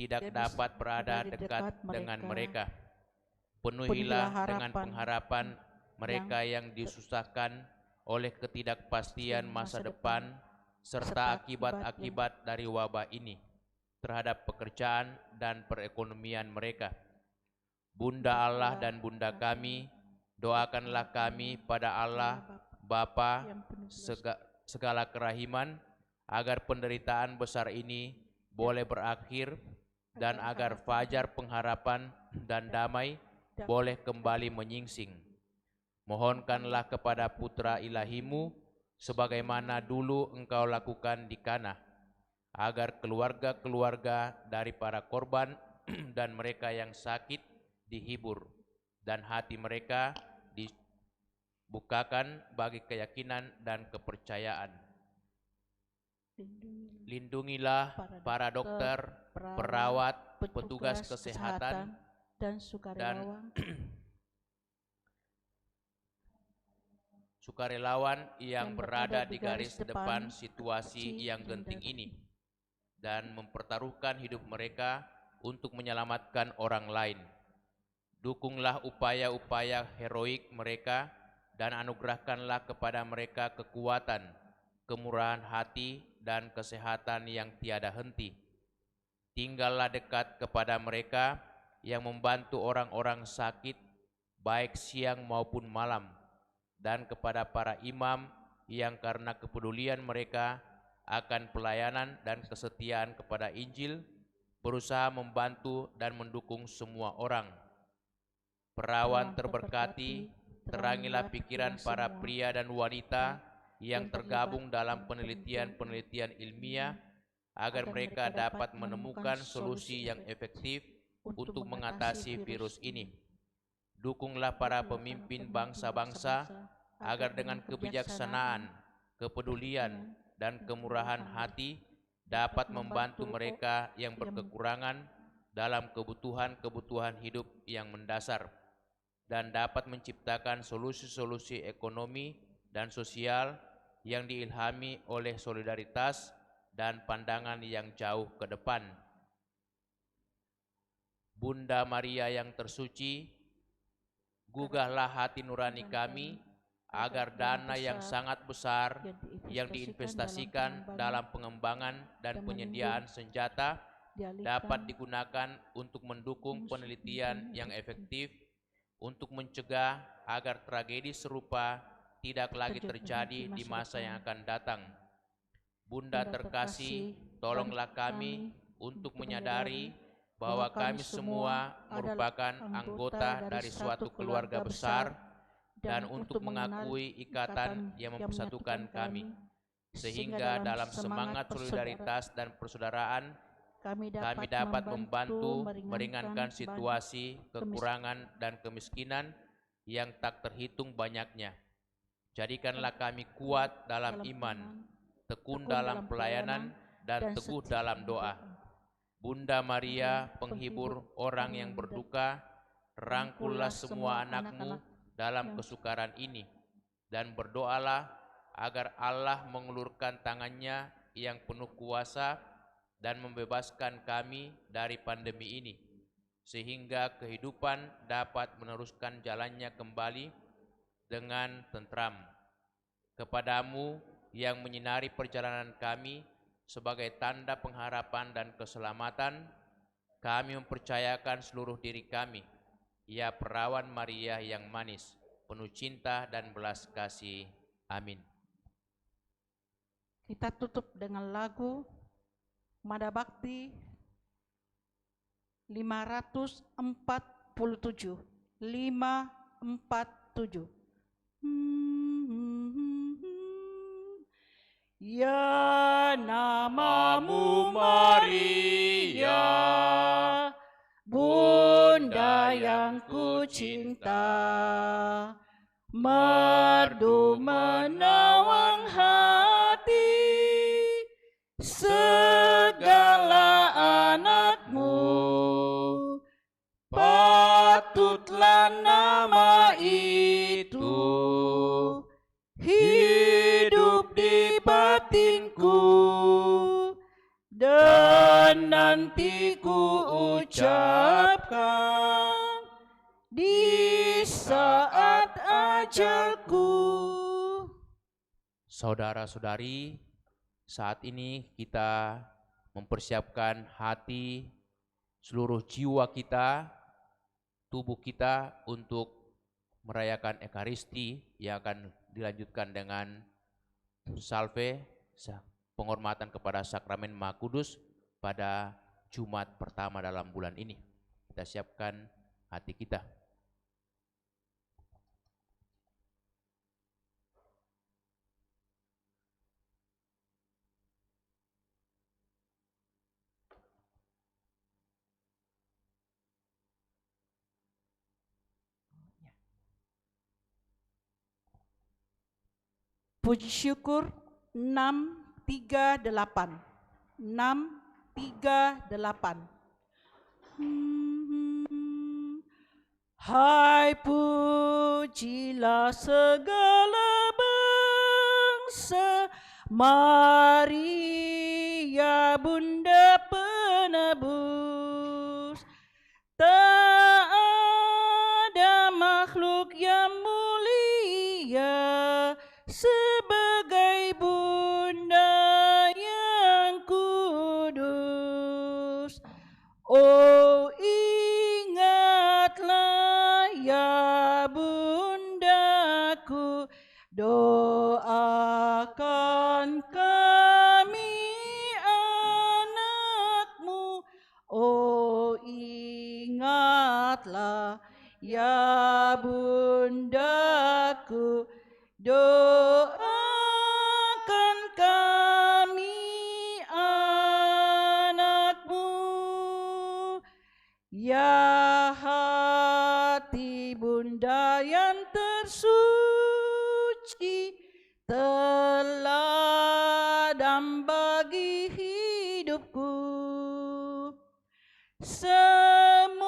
tidak dapat berada dekat dengan mereka. Penuhilah dengan pengharapan mereka yang disusahkan oleh ketidakpastian masa depan serta akibat-akibat dari wabah ini terhadap pekerjaan dan perekonomian mereka. Bunda Allah dan Bunda kami, doakanlah kami pada Allah Bapa segala kerahiman, agar penderitaan besar ini boleh berakhir dan agar fajar pengharapan dan damai boleh kembali menyingsing. Mohonkanlah kepada Putra Ilahimu sebagaimana dulu Engkau lakukan di Kana, agar keluarga-keluarga dari para korban dan mereka yang sakit dihibur dan hati mereka dibukakan bagi keyakinan dan kepercayaan. Lindungilah para dokter, perawat, petugas kesehatan, dan sukarelawan yang berada di garis depan situasi yang genting ini dan mempertaruhkan hidup mereka untuk menyelamatkan orang lain. Dukunglah upaya-upaya heroik mereka dan anugerahkanlah kepada mereka kekuatan, kemurahan hati, dan kesehatan yang tiada henti. Tinggallah dekat kepada mereka yang membantu orang-orang sakit baik siang maupun malam, dan kepada para imam yang karena kepedulian mereka akan pelayanan dan kesetiaan kepada Injil berusaha membantu dan mendukung semua orang. Perawan terberkati, terangilah pikiran para pria dan wanita yang tergabung dalam penelitian-penelitian ilmiah agar mereka dapat menemukan solusi yang efektif untuk mengatasi virus ini. Dukunglah para pemimpin bangsa-bangsa agar dengan kebijaksanaan, kepedulian, dan kemurahan hati dapat membantu mereka yang berkekurangan dalam kebutuhan-kebutuhan hidup yang mendasar, dan dapat menciptakan solusi-solusi ekonomi dan sosial yang diilhami oleh solidaritas dan pandangan yang jauh ke depan. Bunda Maria yang tersuci, gugahlah hati nurani kami agar dana yang sangat besar yang diinvestasikan dalam pengembangan dan penyediaan senjata dapat digunakan untuk mendukung penelitian yang efektif untuk mencegah agar tragedi serupa tidak lagi terjadi di masa yang akan datang. Bunda terkasih, tolonglah kami untuk menyadari bahwa kami semua merupakan anggota dari suatu keluarga besar dan untuk mengakui ikatan yang mempersatukan kami, sehingga dalam semangat solidaritas dan persaudaraan kami dapat membantu meringankan situasi kekurangan dan kemiskinan yang tak terhitung banyaknya. Jadikanlah kami kuat dalam iman, tekun dalam pelayanan, dan teguh dalam doa. Bunda Maria, penghibur orang yang berduka, rangkullah semua anak-Mu dalam kesukaran ini, dan berdoalah agar Allah mengulurkan tangannya yang penuh kuasa dan membebaskan kami dari pandemi ini, sehingga kehidupan dapat meneruskan jalannya kembali dengan tentram. Kepadamu yang menyinari perjalanan kami sebagai tanda pengharapan dan keselamatan, kami mempercayakan seluruh diri kami, ya perawan Maria yang manis, penuh cinta dan belas kasih. Amin. Kita tutup dengan lagu Mada Bakti 547. 547. Ya namamu Maria, Bunda yang ku cinta, merdu menawang hati segala anakmu. Patutlah nama itu hidup di batinku, dan nanti ku ucapkan di saat ajalku. Saudara-saudari, saat ini kita mempersiapkan hati, seluruh jiwa kita, tubuh kita untuk merayakan Ekaristi yang akan dilanjutkan dengan salve, penghormatan kepada Sakramen Maha Kudus pada Jumat pertama dalam bulan ini. Kita siapkan hati kita. Puji syukur 638. 638. Hai pujilah segala bangsa, Maria Bunda penebus. Tak ada makhluk yang mulia sebagai Bunda yang kudus. Oh ingatlah ya Bundaku, doakan kami anakmu. Oh ingatlah ya Bundaku, doakan kami anakmu. Ya hati Bunda yang tersuci, teladan bagi hidupku. Semoga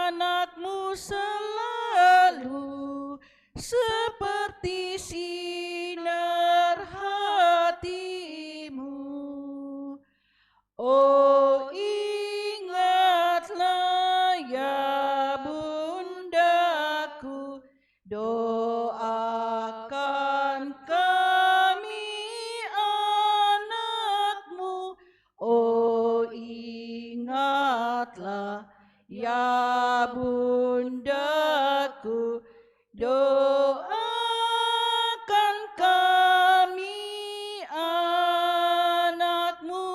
anakmu selalu seperti sinar hatimu. Oh ingatlah ya Bundaku, doakan kami anakmu. Oh ingatlah ya Bundaku, doakan kami anakmu.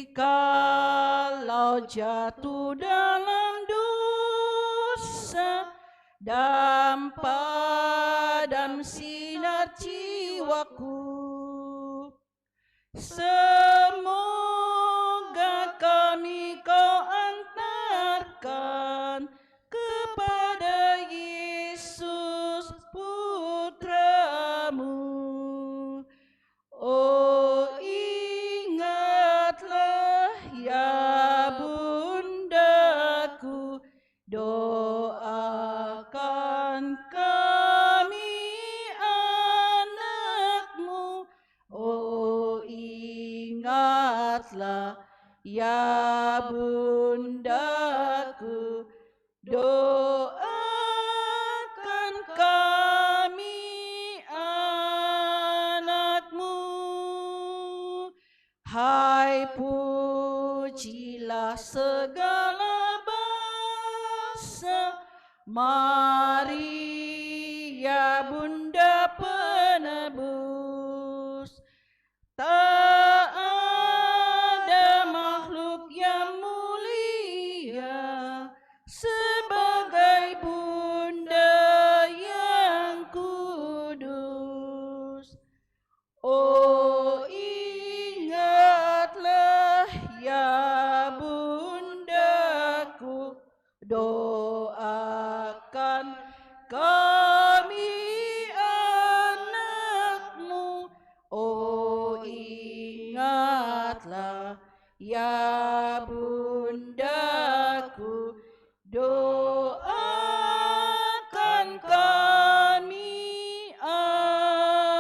Jikalau jatuh dalam dosa dan padam sinar jiwaku, semoga kami kau antarkan kepada Yesus Putramu. Oh ingatlah ya Bundaku, doakan kami anakmu. Oh ingatlah ya Bundaku, doakan kami anakmu. Hai pujilah segala bangsa, Maria Bunda penebus. Tak ada makhluk yang mulia sebagai Bunda yang kudus. bundaku, doakan kami anakmu.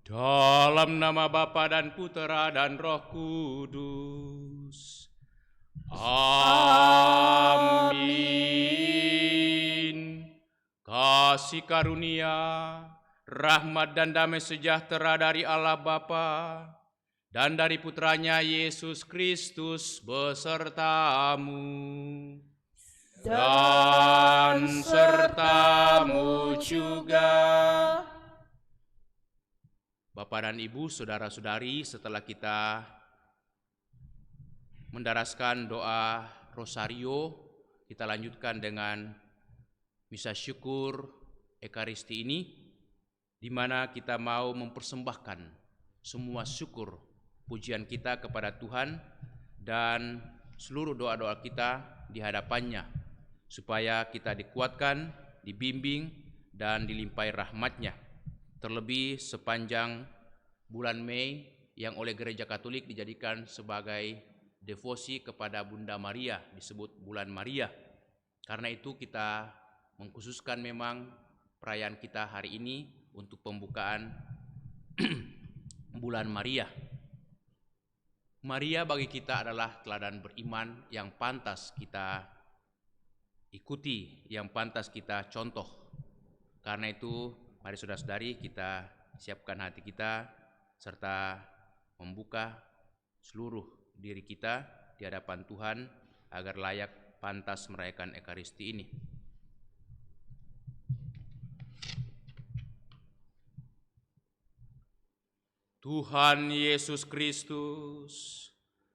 Dalam nama Bapa dan Putera dan Roh Kudus. Amin. Kasih karunia, rahmat dan damai sejahtera dari Allah Bapa dan dari Putranya Yesus Kristus besertamu dan sertamu juga. Bapak dan Ibu, saudara-saudari, setelah kita mendaraskan doa rosario, kita lanjutkan dengan misa syukur Ekaristi ini, di mana kita mau mempersembahkan semua syukur pujian kita kepada Tuhan dan seluruh doa-doa kita di hadapannya, supaya kita dikuatkan, dibimbing, dan dilimpahi rahmat-Nya. Terlebih sepanjang bulan Mei yang oleh Gereja Katolik dijadikan sebagai devosi kepada Bunda Maria, disebut bulan Maria. Karena itu kita mengkhususkan memang perayaan kita hari ini untuk pembukaan bulan Maria. Maria bagi kita adalah teladan beriman yang pantas kita ikuti, yang pantas kita contoh. Karena itu mari saudara-saudari kita siapkan hati kita serta membuka seluruh diri kita di hadapan Tuhan agar layak pantas merayakan Ekaristi ini. Tuhan Yesus Kristus,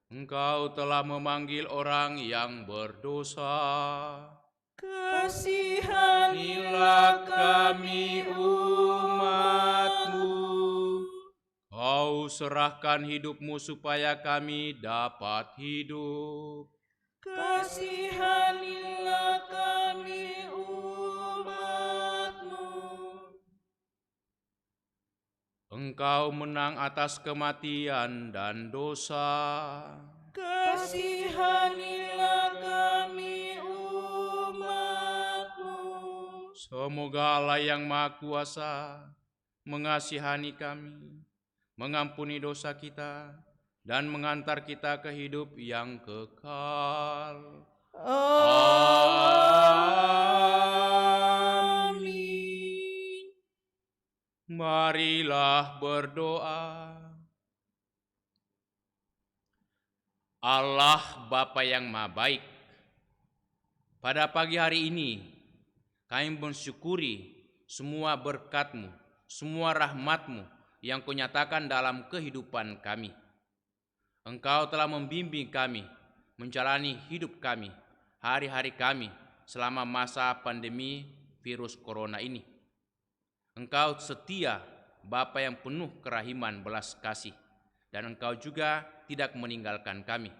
Engkau telah memanggil orang yang berdosa. Kasihanilah kami umat-Mu. Kau serahkan hidup-Mu supaya kami dapat hidup. Kasihanilah kami umat-Mu. Engkau menang atas kematian dan dosa. Kasihanilah kami umat-Mu. Semoga Allah yang Maha Kuasa mengasihani kami, mengampuni dosa kita, dan mengantar kita ke hidup yang kekal. Amin. Marilah berdoa. Allah Bapa yang Maha Baik, pada pagi hari ini kami mensyukuri semua berkat-Mu, semua rahmat-Mu yang Kau nyatakan dalam kehidupan kami. Engkau telah membimbing kami, menjalani hidup kami, hari-hari kami selama masa pandemi virus corona ini. Engkau setia, Bapa yang penuh kerahiman belas kasih, dan Engkau juga tidak meninggalkan kami.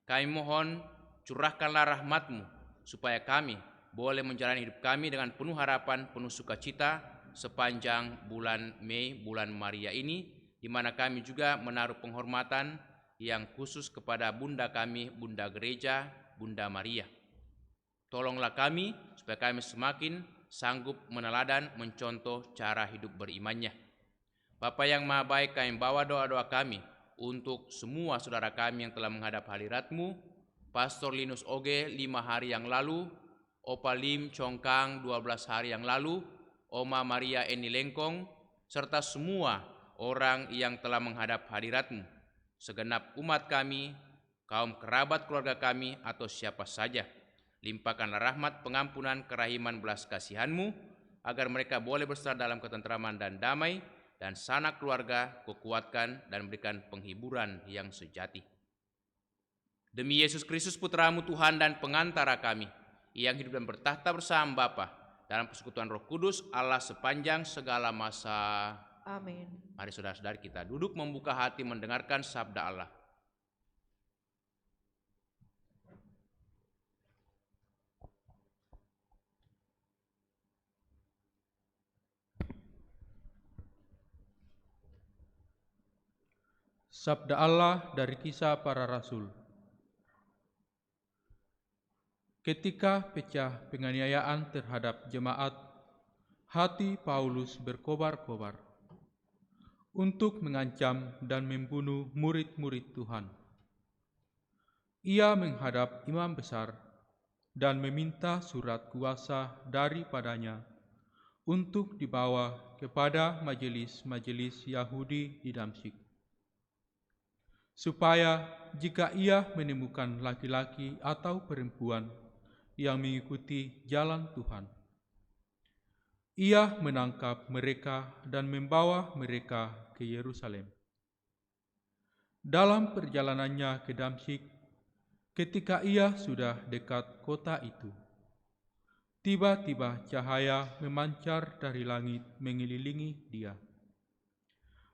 Kami mohon curahkanlah rahmat-Mu supaya kami boleh menjalani hidup kami dengan penuh harapan, penuh sukacita sepanjang bulan Mei, bulan Maria ini, di mana kami juga menaruh penghormatan yang khusus kepada Bunda kami, Bunda Gereja, Bunda Maria. Tolonglah kami supaya kami semakin sanggup meneladan, mencontoh cara hidup berimannya. Bapa yang Maha Baik, kami bawa doa-doa kami untuk semua saudara kami yang telah menghadap hadirat-Mu, Pastor Linus Oge 5 hari yang lalu, Opa Lim Congkang 12 hari yang lalu, Oma Maria Eni Lengkong, serta semua orang yang telah menghadap hadirat-Mu, segenap umat kami, kaum kerabat keluarga kami, atau siapa saja. Limpahkanlah rahmat, pengampunan, kerahiman, belas kasihan-Mu, agar mereka boleh bersama dalam ketentraman dan damai, dan sanak keluarga Kau kuatkan dan berikan penghiburan yang sejati. Demi Yesus Kristus Putra-Mu Tuhan dan pengantara kami, yang hidup dan bertahta bersama Bapa dalam persekutuan Roh Kudus, Allah sepanjang segala masa. Amin. Mari saudara-saudari kita duduk membuka hati mendengarkan sabda Allah. Sabda Allah dari Kisah Para Rasul. Ketika pecah penganiayaan terhadap jemaat, hati Paulus berkobar-kobar untuk mengancam dan membunuh murid-murid Tuhan. Ia menghadap imam besar dan meminta surat kuasa daripadanya untuk dibawa kepada majelis-majelis Yahudi di Damsyik, supaya jika ia menemukan laki-laki atau perempuan yang mengikuti jalan Tuhan, ia menangkap mereka dan membawa mereka ke Yerusalem. Dalam perjalanannya ke Damsyik, ketika ia sudah dekat kota itu, tiba-tiba cahaya memancar dari langit mengelilingi dia.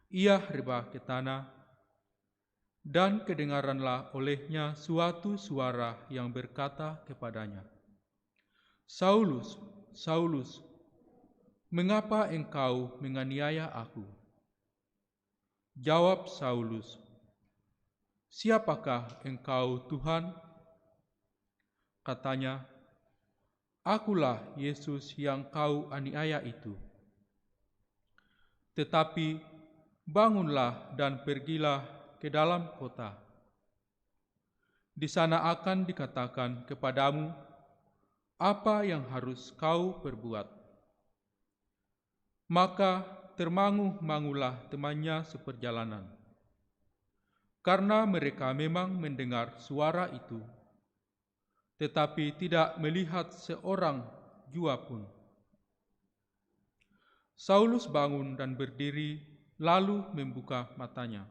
Ia rebah ke tanah, dan kedengaranlah olehnya suatu suara yang berkata kepadanya, "Saulus, Saulus, mengapa engkau menganiaya aku?" Jawab Saulus, "Siapakah engkau, Tuhan?" Katanya, "Akulah Yesus yang kau aniaya itu. Tetapi bangunlah dan pergilah ke dalam kota. Di sana akan dikatakan kepadamu apa yang harus kau perbuat." Maka termangu-mangulah temannya seperjalanan, karena mereka memang mendengar suara itu, tetapi tidak melihat seorang jua pun. Saulus bangun dan berdiri, lalu membuka matanya.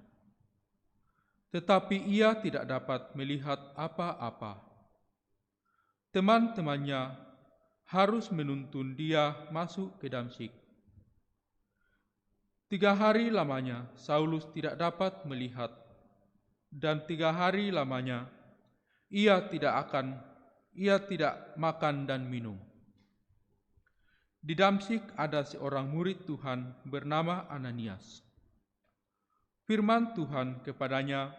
Tetapi ia tidak dapat melihat apa-apa. Teman-temannya harus menuntun dia masuk ke Damsyik. 3 hari lamanya Saulus tidak dapat melihat, dan 3 hari lamanya ia tidak makan dan minum. Di Damsyik ada seorang murid Tuhan bernama Ananias. Firman Tuhan kepadanya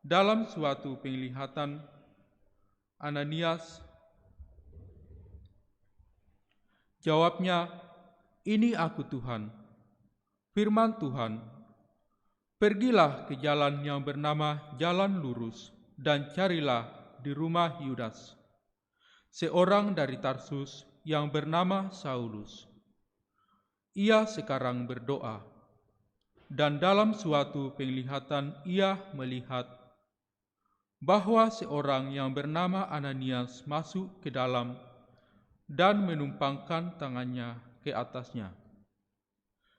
dalam suatu penglihatan, "Ananias." Jawabnya, "Ini aku, Tuhan." Firman Tuhan, "Pergilah ke jalan yang bernama Jalan Lurus dan carilah di rumah Yudas, seorang dari Tarsus yang bernama Saulus. Ia sekarang berdoa, dan dalam suatu penglihatan ia melihat bahwa seorang yang bernama Ananias masuk ke dalam dan menumpangkan tangannya ke atasnya,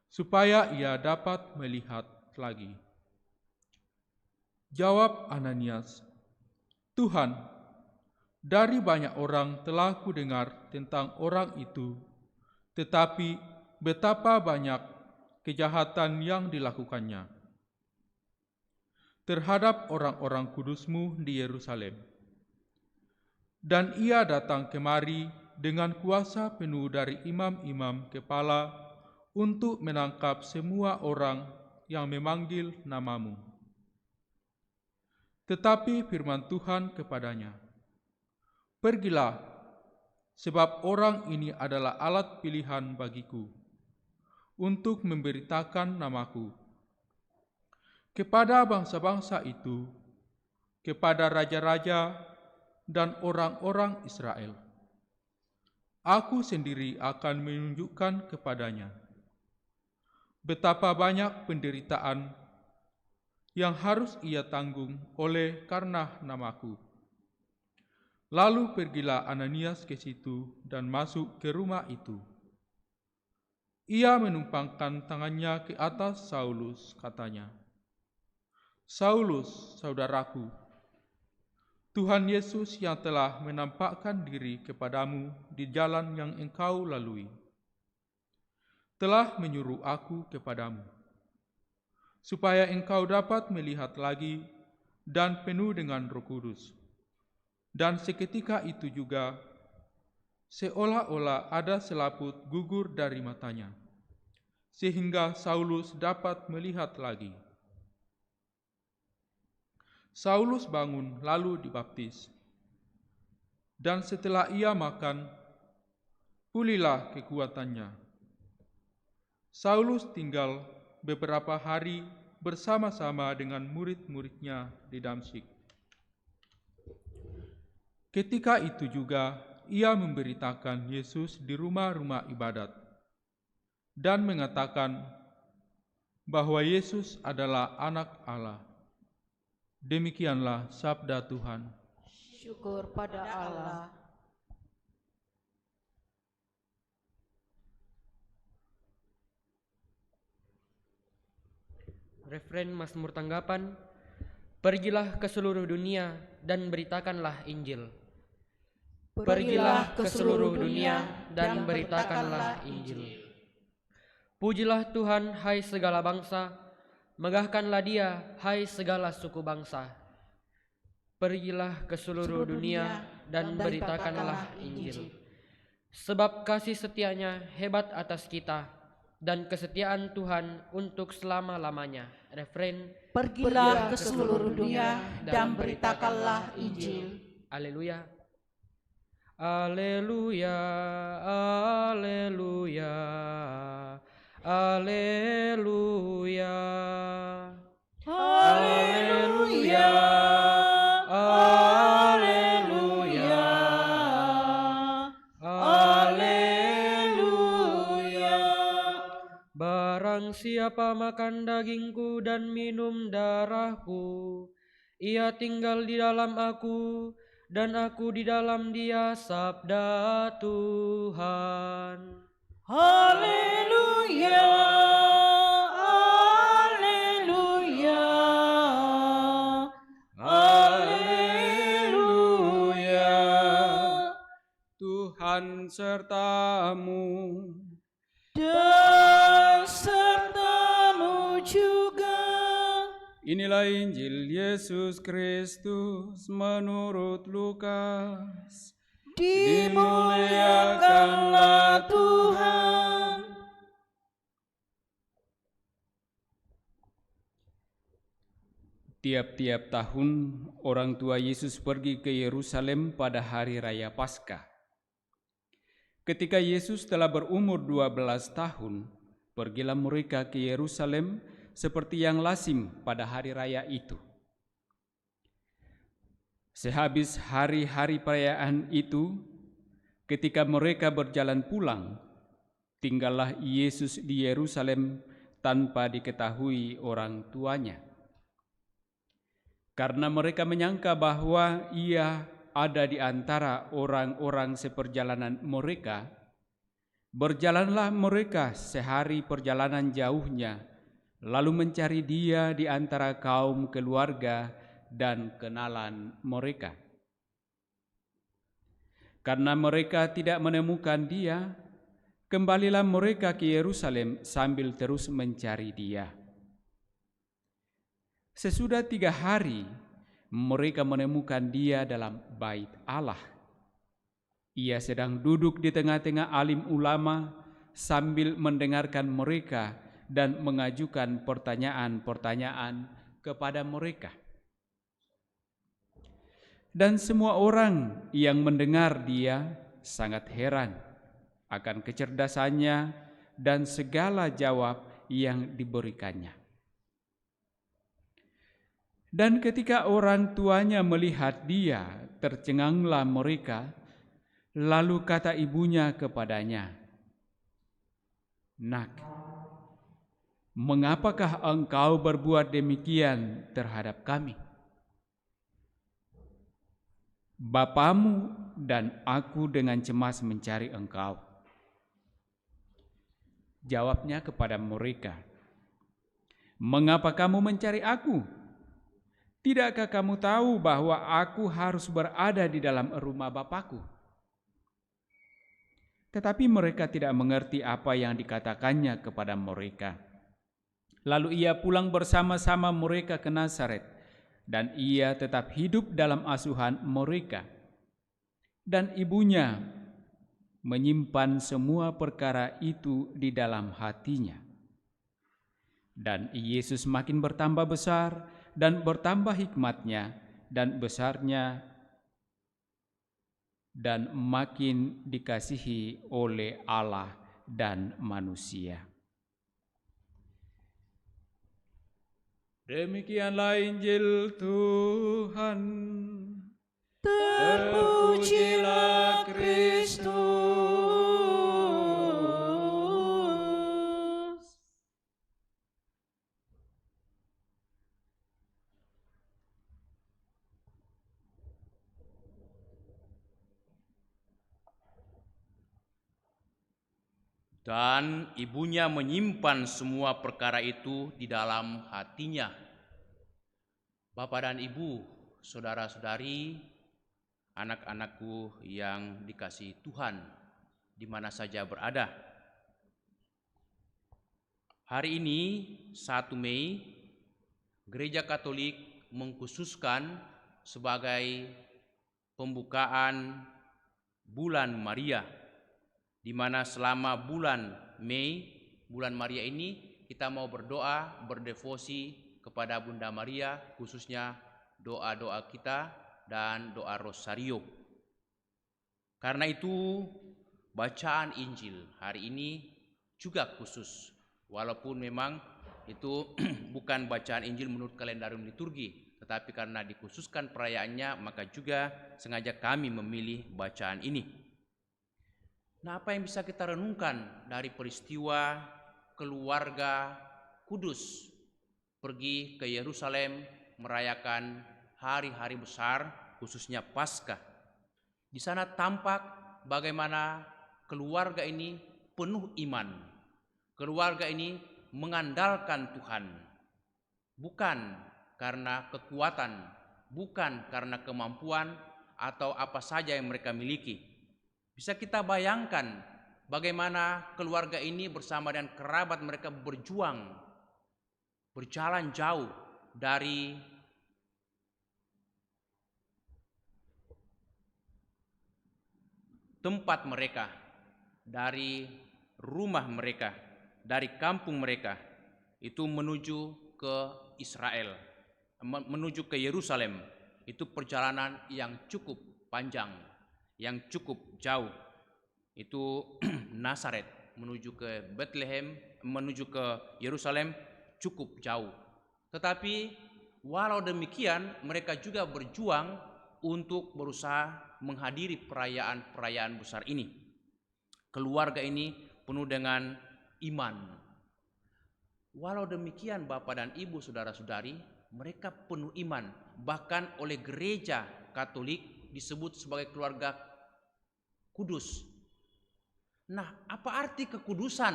supaya ia dapat melihat lagi." Jawab Ananias, "Tuhan, dari banyak orang telah kudengar tentang orang itu, tetapi betapa banyak kejahatan yang dilakukannya terhadap orang-orang kudus-Mu di Yerusalem. Dan ia datang kemari dengan kuasa penuh dari imam-imam kepala untuk menangkap semua orang yang memanggil nama-Mu." Tetapi firman Tuhan kepadanya, "Pergilah, sebab orang ini adalah alat pilihan bagiku untuk memberitakan namaku kepada bangsa-bangsa itu, kepada raja-raja dan orang-orang Israel. Aku sendiri akan menunjukkan kepadanya betapa banyak penderitaan yang harus ia tanggung oleh karena namaku." Lalu pergilah Ananias ke situ dan masuk ke rumah itu. Ia menumpangkan tangannya ke atas Saulus, katanya, "Saulus, saudaraku, Tuhan Yesus yang telah menampakkan diri kepadamu di jalan yang engkau lalui, telah menyuruh aku kepadamu, supaya engkau dapat melihat lagi dan penuh dengan Roh Kudus." Dan seketika itu juga, seolah-olah ada selaput gugur dari matanya, sehingga Saulus dapat melihat lagi. Saulus bangun lalu dibaptis. Dan setelah ia makan, pulihlah kekuatannya. Saulus tinggal beberapa hari bersama-sama dengan murid-muridnya di Damsyik. Ketika itu juga ia memberitakan Yesus di rumah-rumah ibadat dan mengatakan bahwa Yesus adalah Anak Allah. Demikianlah sabda Tuhan. Syukur pada Allah. Refren Mazmur Tanggapan, pergilah ke seluruh dunia dan beritakanlah Injil. Pergilah ke seluruh dunia dan beritakanlah Injil. Pujilah Tuhan, hai segala bangsa, megahkanlah Dia, hai segala suku bangsa. Pergilah ke seluruh dunia dan beritakanlah Injil. Sebab kasih setianya hebat atas kita, dan kesetiaan Tuhan untuk selama-lamanya. Refren, Pergilah ke seluruh dunia dan beritakanlah Injil. Haleluya. Haleluya, haleluya, haleluya, haleluya, haleluya, haleluya. Barang siapa makan dagingku dan minum darahku, ia tinggal di dalam aku, dan aku di dalam dia, sabda Tuhan. Haleluya, haleluya, haleluya. Tuhan sertamu. Dan sertamu juga. Inilah Injil Yesus Kristus menurut Lukas. Dimuliakanlah Tuhan. Tiap-tiap tahun orang tua Yesus pergi ke Yerusalem pada hari raya Paskah. Ketika Yesus telah berumur 12 tahun, pergilah mereka ke Yerusalem seperti yang lazim pada hari raya itu. Sehabis hari-hari perayaan itu, ketika mereka berjalan pulang, tinggallah Yesus di Yerusalem tanpa diketahui orang tuanya. Karena mereka menyangka bahwa ia ada di antara orang-orang seperjalanan mereka, berjalanlah mereka sehari perjalanan jauhnya, lalu mencari dia di antara kaum keluarga dan kenalan mereka. Karena mereka tidak menemukan dia, kembalilah mereka ke Yerusalem sambil terus mencari dia. Sesudah 3 hari, mereka menemukan dia dalam bait Allah. Ia sedang duduk di tengah-tengah alim ulama sambil mendengarkan mereka dan mengajukan pertanyaan-pertanyaan kepada mereka. Dan semua orang yang mendengar dia sangat heran akan kecerdasannya dan segala jawab yang diberikannya. Dan ketika orang tuanya melihat dia, tercenganglah mereka, lalu kata ibunya kepadanya, "Nak, mengapakah engkau berbuat demikian terhadap kami? Bapamu dan aku dengan cemas mencari engkau." Jawabnya kepada mereka, "Mengapa kamu mencari aku? Tidakkah kamu tahu bahwa aku harus berada di dalam rumah Bapakku?" Tetapi mereka tidak mengerti apa yang dikatakannya kepada mereka. Lalu ia pulang bersama-sama mereka ke Nazaret, dan ia tetap hidup dalam asuhan mereka. Dan ibunya menyimpan semua perkara itu di dalam hatinya. Dan Yesus makin bertambah besar dan bertambah hikmatnya dan besarnya, dan makin dikasihi oleh Allah dan manusia. Demikianlah Injil Tuhan. Terpujilah Kristus. Dan ibunya menyimpan semua perkara itu di dalam hatinya. Bapak dan Ibu, saudara-saudari, anak-anakku yang dikasihi Tuhan, di mana saja berada. Hari ini, 1 Mei, Gereja Katolik mengkhususkan sebagai pembukaan bulan Maria, di mana selama bulan Mei, bulan Maria ini, kita mau berdoa, berdevosi kepada Bunda Maria, khususnya doa-doa kita dan doa rosario. Karena itu, bacaan Injil hari ini juga khusus, walaupun memang itu bukan bacaan Injil menurut kalendarium liturgi, tetapi karena dikhususkan perayaannya, maka juga sengaja kami memilih bacaan ini. Nah, apa yang bisa kita renungkan dari peristiwa keluarga kudus pergi ke Yerusalem merayakan hari-hari besar, khususnya Paskah. Di sana tampak bagaimana keluarga ini penuh iman. Keluarga ini mengandalkan Tuhan, bukan karena kekuatan, bukan karena kemampuan atau apa saja yang mereka miliki. Bisa kita bayangkan bagaimana keluarga ini bersama dengan kerabat mereka berjuang, berjalan jauh dari tempat mereka, dari rumah mereka, dari kampung mereka, itu menuju ke Israel, menuju ke Yerusalem. Itu perjalanan yang cukup panjang, yang cukup jauh. Itu Nazaret menuju ke Bethlehem, menuju ke Yerusalem cukup jauh. Tetapi walau demikian mereka juga berjuang untuk berusaha menghadiri perayaan-perayaan besar ini. Keluarga ini penuh dengan iman. Walau demikian Bapak dan Ibu, saudara-saudari, mereka penuh iman. Bahkan oleh Gereja Katolik disebut sebagai keluarga kudus. Nah, apa arti kekudusan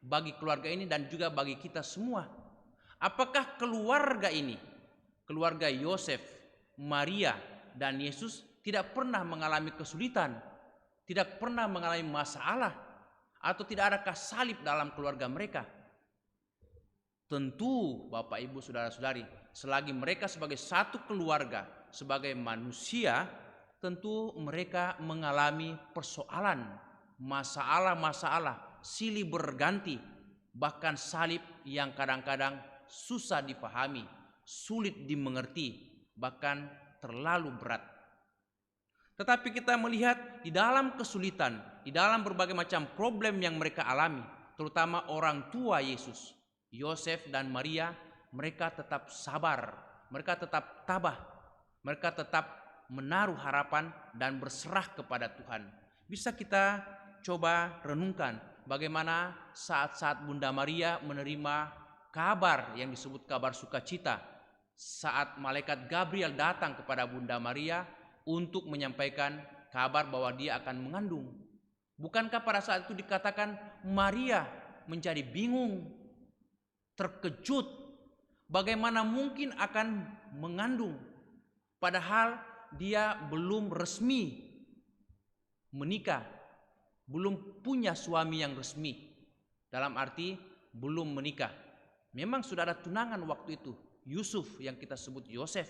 bagi keluarga ini dan juga bagi kita semua? Apakah keluarga ini, keluarga Yosef, Maria, dan Yesus tidak pernah mengalami kesulitan, tidak pernah mengalami masalah, atau tidak adakah salib dalam keluarga mereka? Tentu Bapak Ibu Saudara-saudari, selagi mereka sebagai satu keluarga, sebagai manusia, tentu mereka mengalami persoalan, masalah-masalah, silih berganti, bahkan salib yang kadang-kadang susah dipahami, sulit dimengerti, bahkan terlalu berat. Tetapi kita melihat di dalam kesulitan, di dalam berbagai macam problem yang mereka alami, terutama orang tua Yesus, Yosef dan Maria, mereka tetap sabar, mereka tetap tabah, mereka tetap menaruh harapan dan berserah kepada Tuhan. Bisa kita coba renungkan bagaimana saat-saat Bunda Maria menerima kabar yang disebut kabar sukacita saat malaikat Gabriel datang kepada Bunda Maria untuk menyampaikan kabar bahwa dia akan mengandung. Bukankah pada saat itu dikatakan Maria menjadi bingung, terkejut, bagaimana mungkin akan mengandung padahal dia belum resmi menikah, belum punya suami yang resmi, dalam arti belum menikah. Memang sudah ada tunangan waktu itu, Yusuf yang kita sebut Yosef,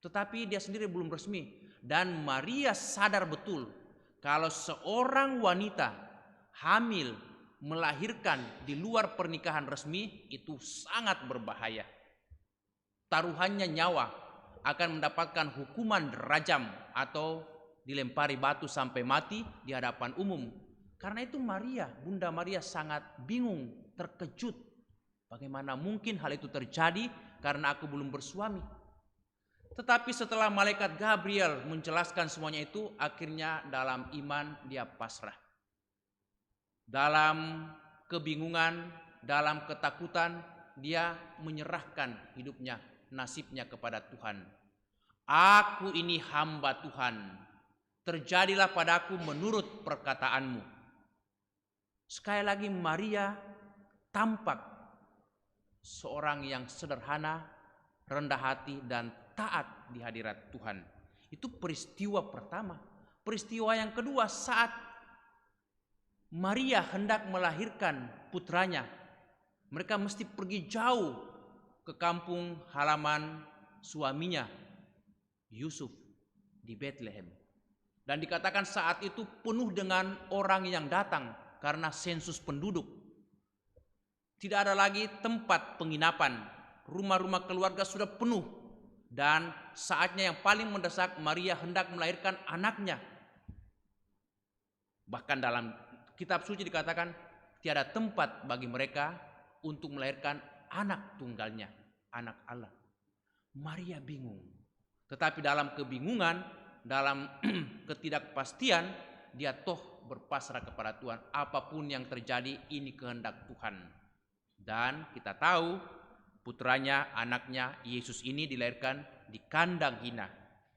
tetapi dia sendiri belum resmi. Dan Maria sadar betul kalau seorang wanita hamil melahirkan di luar pernikahan resmi itu sangat berbahaya. taruhannya nyawa, akan mendapatkan hukuman rajam atau dilempari batu sampai mati di hadapan umum. Karena itu Maria, Bunda Maria sangat bingung, terkejut. Bagaimana mungkin hal itu terjadi karena aku belum bersuami. Tetapi setelah malaikat Gabriel menjelaskan semuanya itu, akhirnya dalam iman dia pasrah. Dalam kebingungan, dalam ketakutan, dia menyerahkan hidupnya, nasibnya kepada Tuhan. Aku ini hamba Tuhan, terjadilah padaku menurut perkataanmu. Sekali lagi Maria tampak seorang yang sederhana, rendah hati, dan taat di hadirat Tuhan. Itu peristiwa pertama. Peristiwa yang kedua, saat Maria hendak melahirkan putranya, mereka mesti pergi jauh ke kampung halaman suaminya, Yusuf, di Bethlehem. Dan dikatakan saat itu penuh dengan orang yang datang karena sensus penduduk. Tidak ada lagi tempat penginapan. Rumah-rumah keluarga sudah penuh. Dan saatnya yang paling mendesak, Maria hendak melahirkan anaknya. Bahkan dalam kitab suci dikatakan tiada tempat bagi mereka untuk melahirkan anak tunggalnya, anak Allah. Maria bingung. Tetapi dalam kebingungan, dalam ketidakpastian, dia toh berpasrah kepada Tuhan. Apapun yang terjadi, ini kehendak Tuhan. Dan kita tahu putranya, anaknya Yesus ini dilahirkan di kandang hina,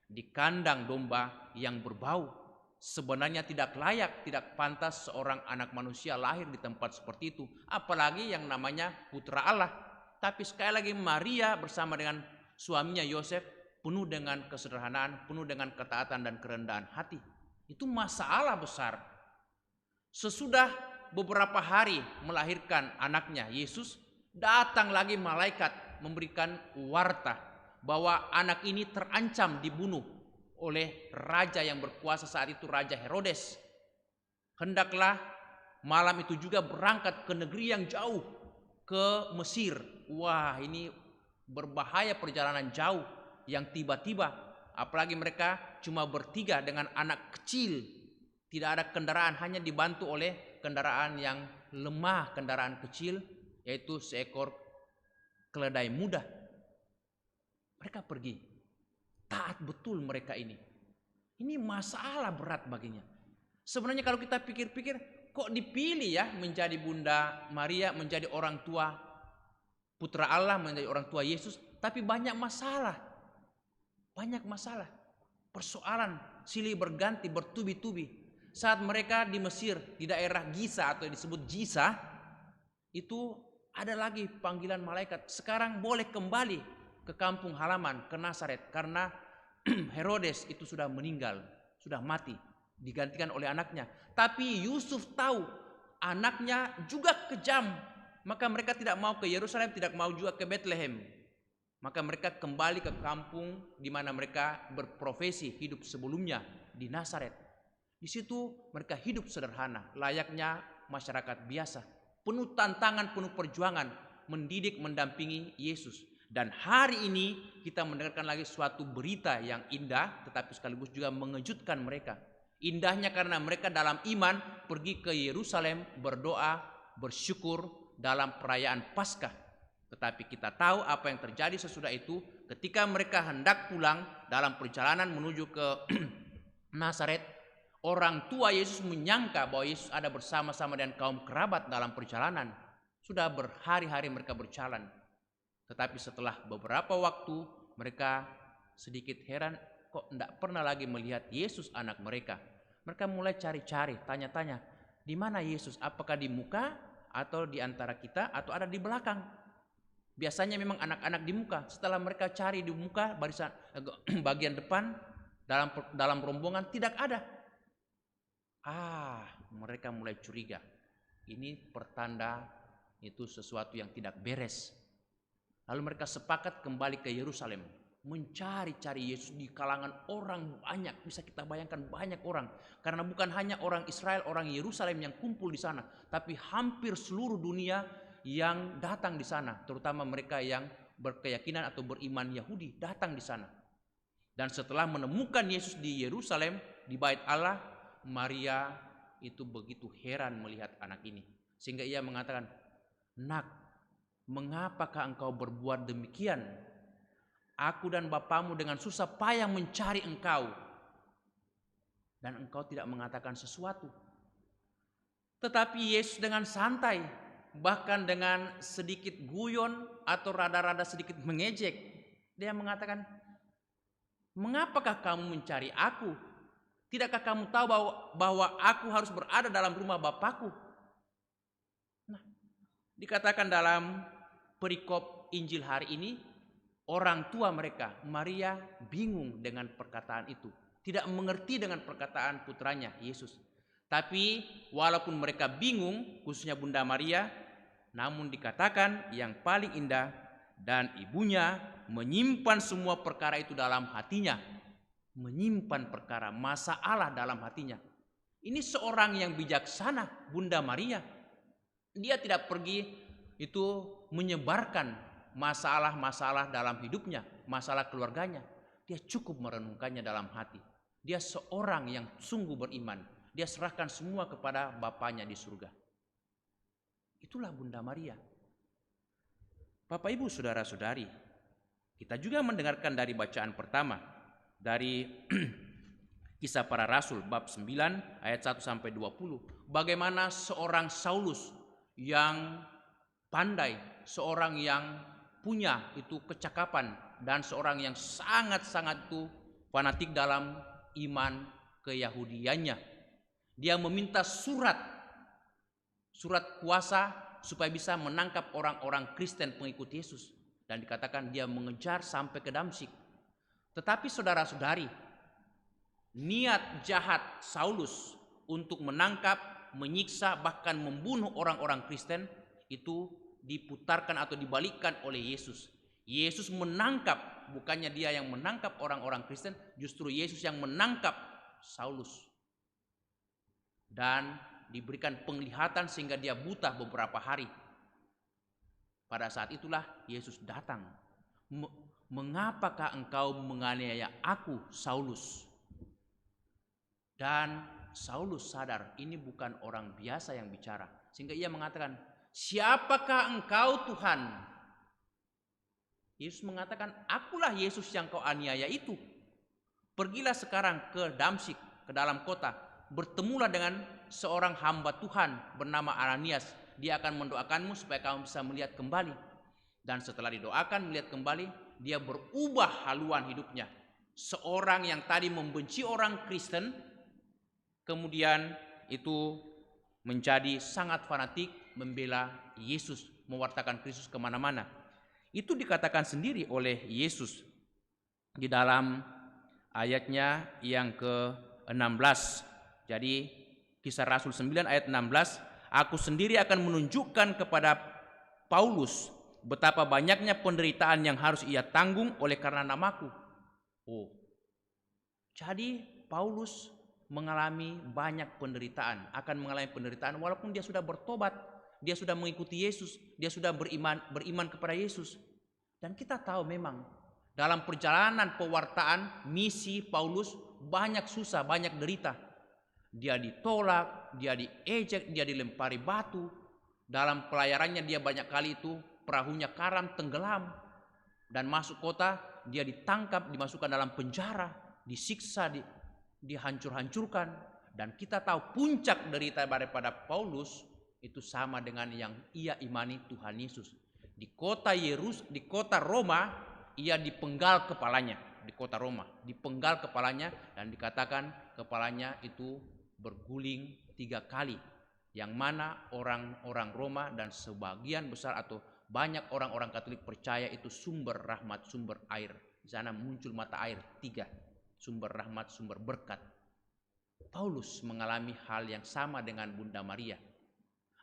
di kandang domba yang berbau. Sebenarnya tidak layak, tidak pantas seorang anak manusia lahir di tempat seperti itu, apalagi yang namanya putra Allah. Tapi sekali lagi Maria bersama dengan suaminya Yosef penuh dengan kesederhanaan, penuh dengan ketaatan dan kerendahan hati. Itu masalah besar. Sesudah beberapa hari melahirkan anaknya Yesus, datang lagi malaikat memberikan warta bahwa anak ini terancam dibunuh oleh raja yang berkuasa saat itu, Raja Herodes. Hendaklah malam itu juga berangkat ke negeri yang jauh, ke Mesir. Wah, ini berbahaya perjalanan jauh yang tiba-tiba, apalagi mereka cuma bertiga dengan anak kecil. Tidak ada kendaraan, hanya dibantu oleh kendaraan yang lemah, kendaraan kecil, yaitu seekor keledai muda. Mereka pergi. Taat betul mereka ini. Ini masalah berat baginya. Sebenarnya kalau kita pikir-pikir, kok dipilih ya menjadi Bunda Maria, menjadi orang tua Putra Allah, menjadi orang tua Yesus. Tapi banyak masalah. Banyak masalah. Persoalan silih berganti, bertubi-tubi. Saat mereka di Mesir, di daerah Giza atau disebut Giza, itu ada lagi panggilan malaikat. Sekarang boleh kembali ke kampung halaman, ke Nazaret, karena Herodes itu sudah meninggal, sudah mati, digantikan oleh anaknya. Tapi Yusuf tahu anaknya juga kejam, maka mereka tidak mau ke Yerusalem, tidak mau juga ke Bethlehem. Maka mereka kembali ke kampung di mana mereka berprofesi hidup sebelumnya, di Nazaret. Di situ mereka hidup sederhana, layaknya masyarakat biasa, penuh tantangan, penuh perjuangan, mendidik, mendampingi Yesus. Dan hari ini kita mendengarkan lagi suatu berita yang indah, tetapi sekaligus juga mengejutkan mereka. Indahnya karena mereka dalam iman pergi ke Yerusalem berdoa, bersyukur dalam perayaan Paskah. Tetapi kita tahu apa yang terjadi sesudah itu, ketika mereka hendak pulang dalam perjalanan menuju ke Nazaret, orang tua Yesus menyangka bahwa Yesus ada bersama-sama dengan kaum kerabat dalam perjalanan. Sudah berhari-hari mereka berjalan. Tetapi setelah beberapa waktu mereka sedikit heran, kok tidak pernah lagi melihat Yesus anak mereka. Mereka mulai cari-cari, tanya-tanya, di mana Yesus? Apakah di muka atau di antara kita atau ada di belakang? Biasanya memang anak-anak di muka. Setelah mereka cari di muka, barisan bagian depan dalam rombongan tidak ada. Mereka mulai curiga. Ini pertanda itu sesuatu yang tidak beres. Lalu mereka sepakat kembali ke Yerusalem, mencari-cari Yesus di kalangan orang banyak. Bisa kita bayangkan banyak orang, karena bukan hanya orang Israel, orang Yerusalem yang kumpul di sana, tapi hampir seluruh dunia yang datang di sana, terutama mereka yang berkeyakinan atau beriman Yahudi datang di sana. Dan setelah menemukan Yesus di Yerusalem, di Bait Allah, Maria itu begitu heran melihat anak ini. Sehingga ia mengatakan, "Nak, mengapakah engkau berbuat demikian? Aku dan bapamu dengan susah payah mencari engkau, dan engkau tidak mengatakan sesuatu." Tetapi Yesus dengan santai, bahkan dengan sedikit guyon atau rada-rada sedikit mengejek, dia mengatakan, "Mengapakah kamu mencari aku? Tidakkah kamu tahu bahwa aku harus berada dalam rumah Bapakku?" Nah, dikatakan dalam perikop Injil hari ini, orang tua mereka, Maria, bingung dengan perkataan itu. Tidak mengerti dengan perkataan putranya, Yesus. Tapi walaupun mereka bingung, khususnya Bunda Maria, namun dikatakan yang paling indah, dan ibunya menyimpan semua perkara itu dalam hatinya. Menyimpan perkara masalah dalam hatinya. Ini seorang yang bijaksana, Bunda Maria. Dia tidak pergi itu menyebarkan masalah-masalah dalam hidupnya, masalah keluarganya. Dia cukup merenungkannya dalam hati. Dia seorang yang sungguh beriman. Dia serahkan semua kepada Bapaknya di surga. Itulah Bunda Maria. Bapak Ibu saudara-saudari, kita juga mendengarkan dari bacaan pertama dari Kisah Para Rasul bab 9 ayat 1 sampai 20, bagaimana seorang Saulus yang pandai, seorang yang punya itu kecakapan, dan seorang yang sangat-sangat itu fanatik dalam iman keyahudiannya. Dia meminta surat kuasa supaya bisa menangkap orang-orang Kristen pengikut Yesus, dan dikatakan dia mengejar sampai ke Damsyik. Tetapi saudara-saudari, niat jahat Saulus untuk menangkap, menyiksa, bahkan membunuh orang-orang Kristen itu diputarkan atau dibalikkan oleh Yesus. Yesus menangkap, bukannya dia yang menangkap orang-orang Kristen, justru Yesus yang menangkap Saulus. Dan diberikan penglihatan sehingga dia buta beberapa hari. Pada saat itulah Yesus datang. "Mengapakah engkau menganiaya aku, Saulus?" Dan Saulus sadar ini bukan orang biasa yang bicara. Sehingga ia mengatakan, "Siapakah engkau, Tuhan?" Yesus mengatakan, "Akulah Yesus yang kau aniaya itu. Pergilah sekarang ke Damsyik, ke dalam kota. Bertemulah dengan seorang hamba Tuhan bernama Ananias. Dia akan mendoakanmu supaya kamu bisa melihat kembali." Dan setelah didoakan, melihat kembali, dia berubah haluan hidupnya. Seorang yang tadi membenci orang Kristen, kemudian itu menjadi sangat fanatik membela Yesus, mewartakan Kristus kemana-mana. Itu dikatakan sendiri oleh Yesus di dalam ayatnya yang ke-16. Jadi Kisah Rasul 9 ayat 16, "Aku sendiri akan menunjukkan kepada Paulus betapa banyaknya penderitaan yang harus ia tanggung oleh karena namaku." Oh, jadi Paulus mengalami banyak penderitaan, akan mengalami penderitaan walaupun dia sudah bertobat, dia sudah mengikuti Yesus, dia sudah beriman kepada Yesus. Dan kita tahu memang dalam perjalanan pewartaan misi Paulus banyak susah, banyak derita. Dia ditolak, dia diejek, dia dilempari batu. Dalam pelayarannya dia banyak kali itu perahunya karam, tenggelam. Dan masuk kota, dia ditangkap, dimasukkan dalam penjara, disiksa, dihancur-hancurkan. Dan kita tahu puncak derita daripada Paulus itu sama dengan yang ia imani Tuhan Yesus. Di kota Roma, ia dipenggal kepalanya. Di kota Roma, dipenggal kepalanya, dan dikatakan kepalanya itu berguling 3 kali. Yang mana orang-orang Roma dan sebagian besar atau banyak orang-orang Katolik percaya itu sumber rahmat, sumber air. Di sana muncul mata air 3, sumber rahmat, sumber berkat. Paulus mengalami hal yang sama dengan Bunda Maria.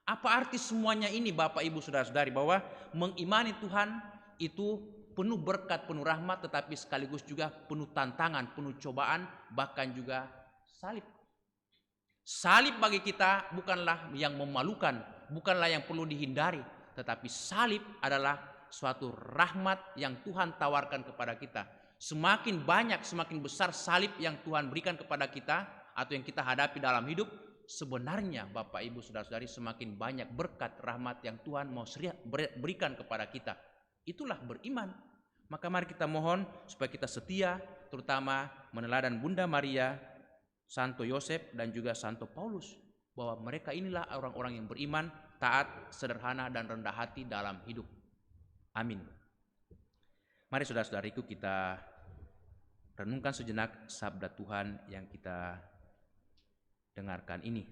Apa arti semuanya ini, Bapak Ibu Saudara-saudari, bahwa mengimani Tuhan itu penuh berkat, penuh rahmat, tetapi sekaligus juga penuh tantangan, penuh cobaan, bahkan juga salib. Salib bagi kita bukanlah yang memalukan, bukanlah yang perlu dihindari, tetapi salib adalah suatu rahmat yang Tuhan tawarkan kepada kita. Semakin banyak, semakin besar salib yang Tuhan berikan kepada kita atau yang kita hadapi dalam hidup, sebenarnya Bapak Ibu Saudara-saudari semakin banyak berkat rahmat yang Tuhan mau berikan kepada kita. Itulah beriman. Maka mari kita mohon supaya kita setia, terutama meneladan Bunda Maria, Santo Yosef dan juga Santo Paulus, bahwa mereka inilah orang-orang yang beriman, taat, sederhana dan rendah hati dalam hidup. Amin. Mari saudara-saudariku kita renungkan sejenak sabda Tuhan yang kita dengarkan ini.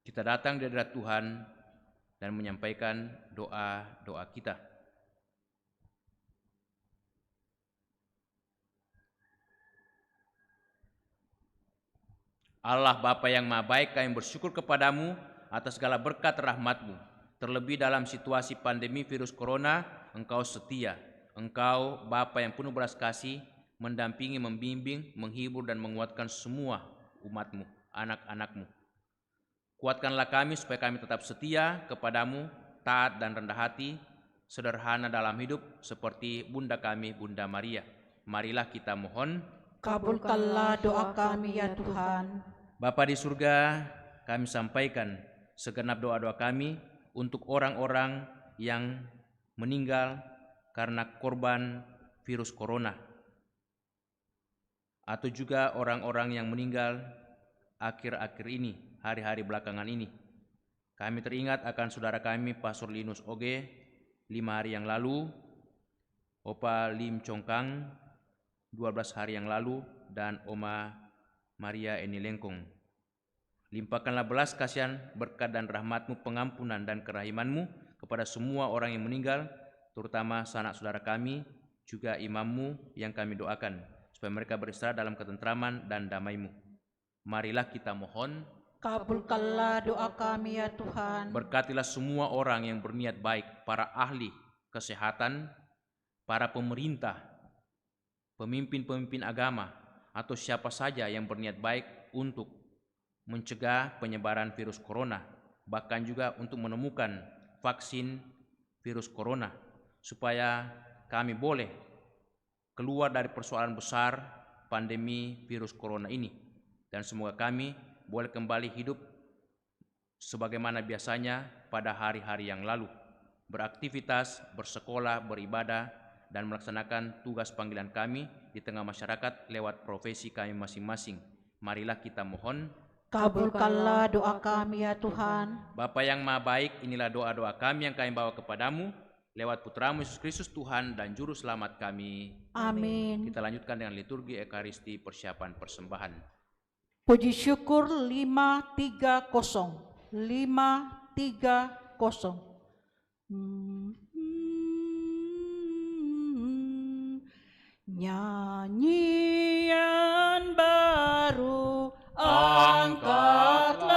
Kita datang di hadirat Tuhan dan menyampaikan doa-doa kita. Allah Bapa yang Maha Baik, kami bersyukur kepadamu atas segala berkat rahmat-Mu. Terlebih dalam situasi pandemi virus corona, Engkau setia. Engkau Bapa yang penuh belas kasih, mendampingi, membimbing, menghibur dan menguatkan semua umat-Mu, anak-anak-Mu. Kuatkanlah kami supaya kami tetap setia kepadamu, taat dan rendah hati, sederhana dalam hidup seperti Bunda kami, Bunda Maria. Marilah kita mohon. Kabulkanlah doa kami ya Tuhan. Bapa di surga, kami sampaikan segenap doa-doa kami untuk orang-orang yang meninggal karena korban virus corona, atau juga orang-orang yang meninggal akhir-akhir ini, hari-hari belakangan ini. Kami teringat akan saudara kami Pastor Linus Oge 5 hari yang lalu, Opa Lim Chongkang 12 hari yang lalu, dan Oma Maria Eni Lengkong. Limpahkanlah belas kasihan, berkat dan rahmat-Mu, pengampunan dan kerahiman-Mu kepada semua orang yang meninggal, terutama sanak saudara kami, juga imam-Mu yang kami doakan, supaya mereka beristirahat dalam ketentraman dan damai-Mu. Marilah kita mohon. Kabulkanlah doa kami ya Tuhan. Berkatilah semua orang yang berniat baik, para ahli kesehatan, para pemerintah, pemimpin-pemimpin agama, atau siapa saja yang berniat baik untuk mencegah penyebaran virus corona, bahkan juga untuk menemukan vaksin virus corona, supaya kami boleh keluar dari persoalan besar pandemi virus corona ini, dan semoga kami boleh kembali hidup sebagaimana biasanya pada hari-hari yang lalu, beraktivitas, bersekolah, beribadah, dan melaksanakan tugas panggilan kami di tengah masyarakat lewat profesi kami masing-masing. Marilah kita mohon. Kabulkanlah doa kami ya Tuhan. Bapa yang Maha Baik, inilah doa-doa kami yang kami bawa kepadamu lewat Putramu Yesus Kristus Tuhan dan Juru Selamat kami. Amin. Kita lanjutkan dengan liturgi Ekaristi persiapan persembahan. Puji syukur 530. 530. Nyanyian baru angkatlah,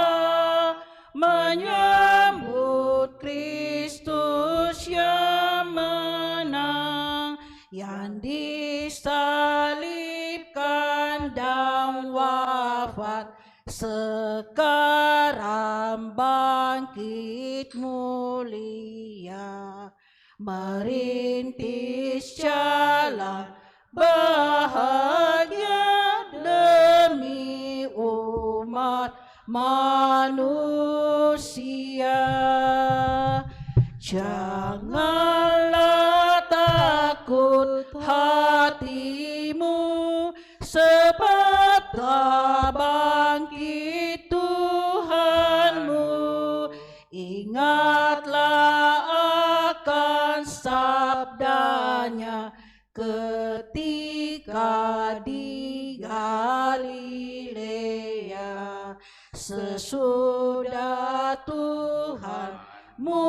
menyambut Kristus yang menang, yang disalibkan dan wafat, sekarang bangkit mulia, merintis jalan bahagia demi umat manusia. Janganlah takut hatimu, sebab telah bangkit Tuhanmu. Ingatlah akan sabdanya ketika di Galilea, sesudah Tuhanmu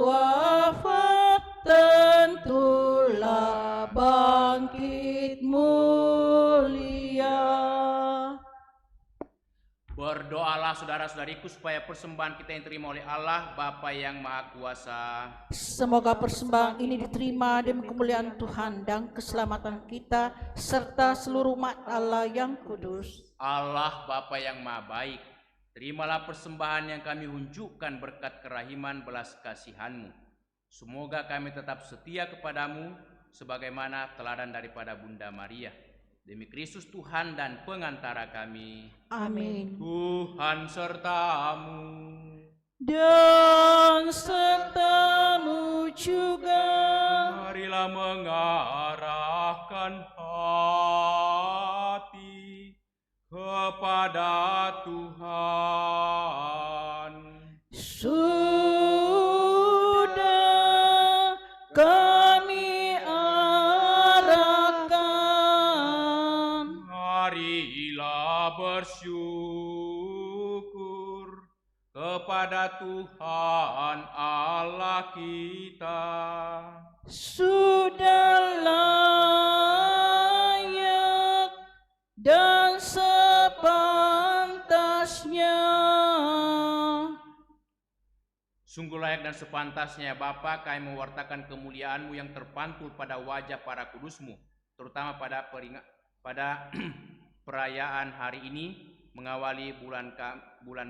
wafat, tentulah bangkit mulia. Berdoalah saudara-saudariku supaya persembahan kita yang terima oleh Allah Bapa yang Maha Kuasa. Semoga persembahan ini diterima demi kemuliaan Tuhan dan keselamatan kita serta seluruh umat Allah yang kudus. Allah Bapa yang Maha Baik, Terimalah persembahan yang kami unjukkan berkat kerahiman belas kasihan-Mu. Semoga kami tetap setia kepadamu sebagaimana teladan daripada Bunda Maria. Demi Kristus Tuhan dan pengantara kami. Amin. Tuhan sertamu. Dan sertamu juga. Marilah mengarahkan hati kepada Tuhan. Sudah kami arahkan. Marilah bersyukur kepada Tuhan Allah kita. Sudah layak dan sepantasnya. Sungguh layak dan sepantasnya, Bapa, kami mewartakan kemuliaan-Mu yang terpantul pada wajah para kudus-Mu, terutama pada perayaan hari ini, mengawali bulan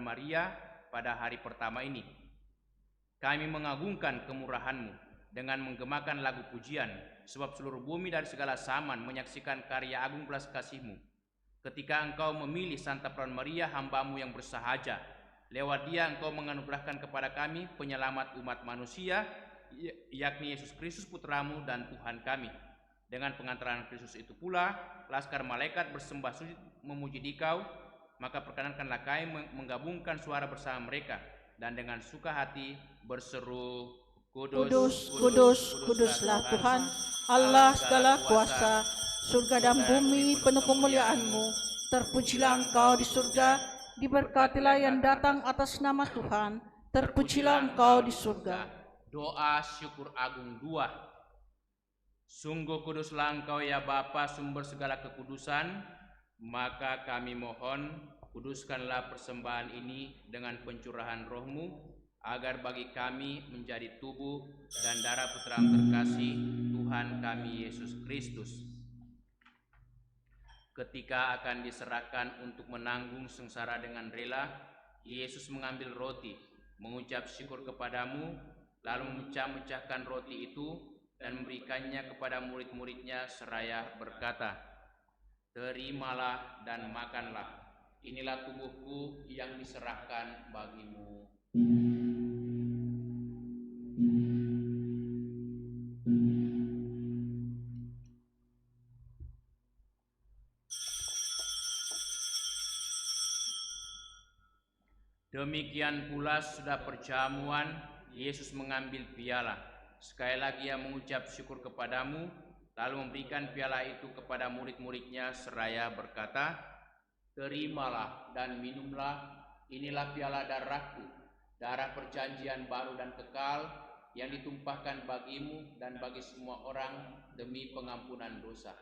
Maria pada hari pertama ini. Kami mengagungkan kemurahan-Mu dengan menggemakan lagu pujian, sebab seluruh bumi dari segala zaman menyaksikan karya agung belas kasih-Mu. Ketika Engkau memilih Santa Peron Maria, hamba-Mu yang bersahaja, lewat dia Engkau menganugerahkan kepada kami penyelamat umat manusia, yakni Yesus Kristus Putra-Mu dan Tuhan kami. Dengan pengantaran Kristus itu pula, laskar malaikat bersembah sujud memuji Dikau, maka perkenankanlah kami menggabungkan suara bersama mereka, dan dengan suka hati berseru, Kudus, kudus, kuduslah Tuhan, Allah segala kuasa, surga dan bumi penuh kemuliaan-Mu. Terpujilah Engkau di surga, diberkatilah yang datang atas nama Tuhan, terpujilah Engkau di surga. Doa syukur agung 2. Sungguh kuduslah Engkau ya Bapa, sumber segala kekudusan, maka kami mohon, kuduskanlah persembahan ini dengan pencurahan Roh-Mu, agar bagi kami menjadi tubuh dan darah Putra-Mu terkasih, Tuhan kami Yesus Kristus. Ketika akan diserahkan untuk menanggung sengsara dengan rela, Yesus mengambil roti, mengucap syukur kepadamu, lalu memecah-mecahkan roti itu dan memberikannya kepada murid-muridnya seraya berkata, "Terimalah dan makanlah, inilah tubuhku yang diserahkan bagimu." Demikian pula sudah perjamuan, Yesus mengambil piala. Sekali lagi ia mengucap syukur kepadamu, lalu memberikan piala itu kepada murid-muridnya seraya berkata, "Terimalah dan minumlah, inilah piala darahku, darah perjanjian baru dan kekal, yang ditumpahkan bagimu dan bagi semua orang demi pengampunan dosa.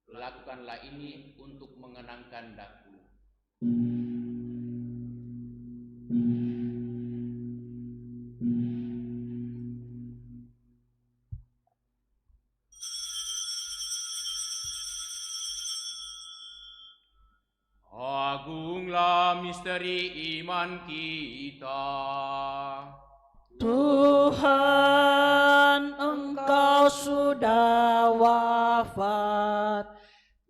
Lakukanlah ini untuk mengenangkan daku." Agunglah misteri iman kita. Tuhan, Engkau sudah wafat.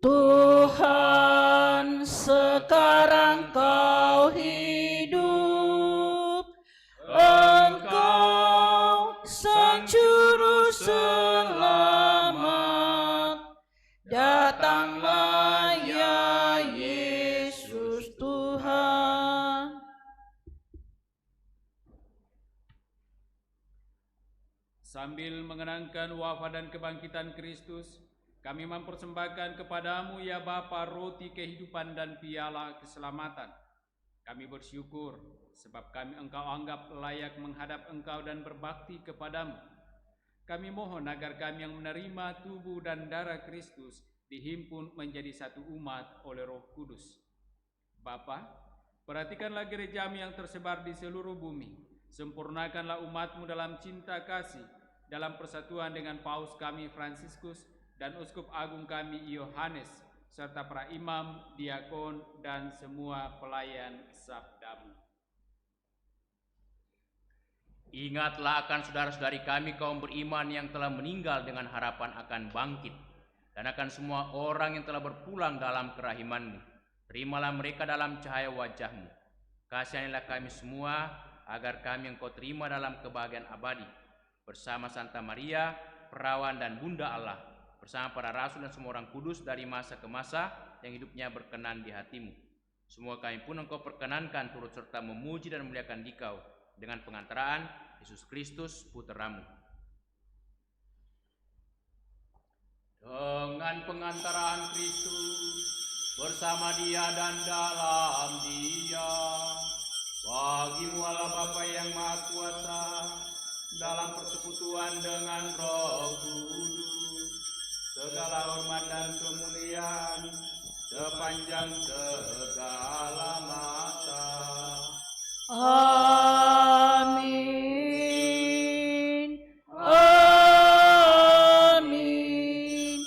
Tuhan, sekarang Kau hidup. Engkau Sang Juru Selamat. Datanglah ya Yesus Tuhan. Sambil mengenangkan wafat dan kebangkitan Kristus, kami mempersembahkan kepadamu ya Bapa roti kehidupan dan piala keselamatan. Kami bersyukur sebab kami Engkau anggap layak menghadap Engkau dan berbakti kepadamu. Kami mohon agar kami yang menerima tubuh dan darah Kristus dihimpun menjadi satu umat oleh Roh Kudus. Bapa, perhatikanlah gerejamu yang tersebar di seluruh bumi. Sempurnakanlah umatmu dalam cinta kasih, dalam persatuan dengan Paus kami Fransiskus dan Uskup Agung kami Yohanes, serta para imam, diakon, dan semua pelayan sabdamu. Ingatlah akan saudara-saudari kami kaum beriman yang telah meninggal dengan harapan akan bangkit, dan akan semua orang yang telah berpulang dalam kerahiman-Mu. Terimalah mereka dalam cahaya wajah-Mu. Kasihanilah kami semua, agar kami Engkau terima dalam kebahagiaan abadi, bersama Santa Maria, perawan dan Bunda Allah, bersama para rasul dan semua orang kudus dari masa ke masa yang hidupnya berkenan di hati-Mu. Semua kami pun Engkau perkenankan turut serta memuji dan memuliakan Dikau dengan pengantaraan Yesus Kristus Putra-Mu. Dengan pengantaraan Kristus, bersama Dia dan dalam Dia, bagi-Mu Allah Bapa yang Maha Kuasa, dalam persekutuan dengan Roh Kudus, segala hormat dan kemuliaan sepanjang segala masa. Amin. Amin.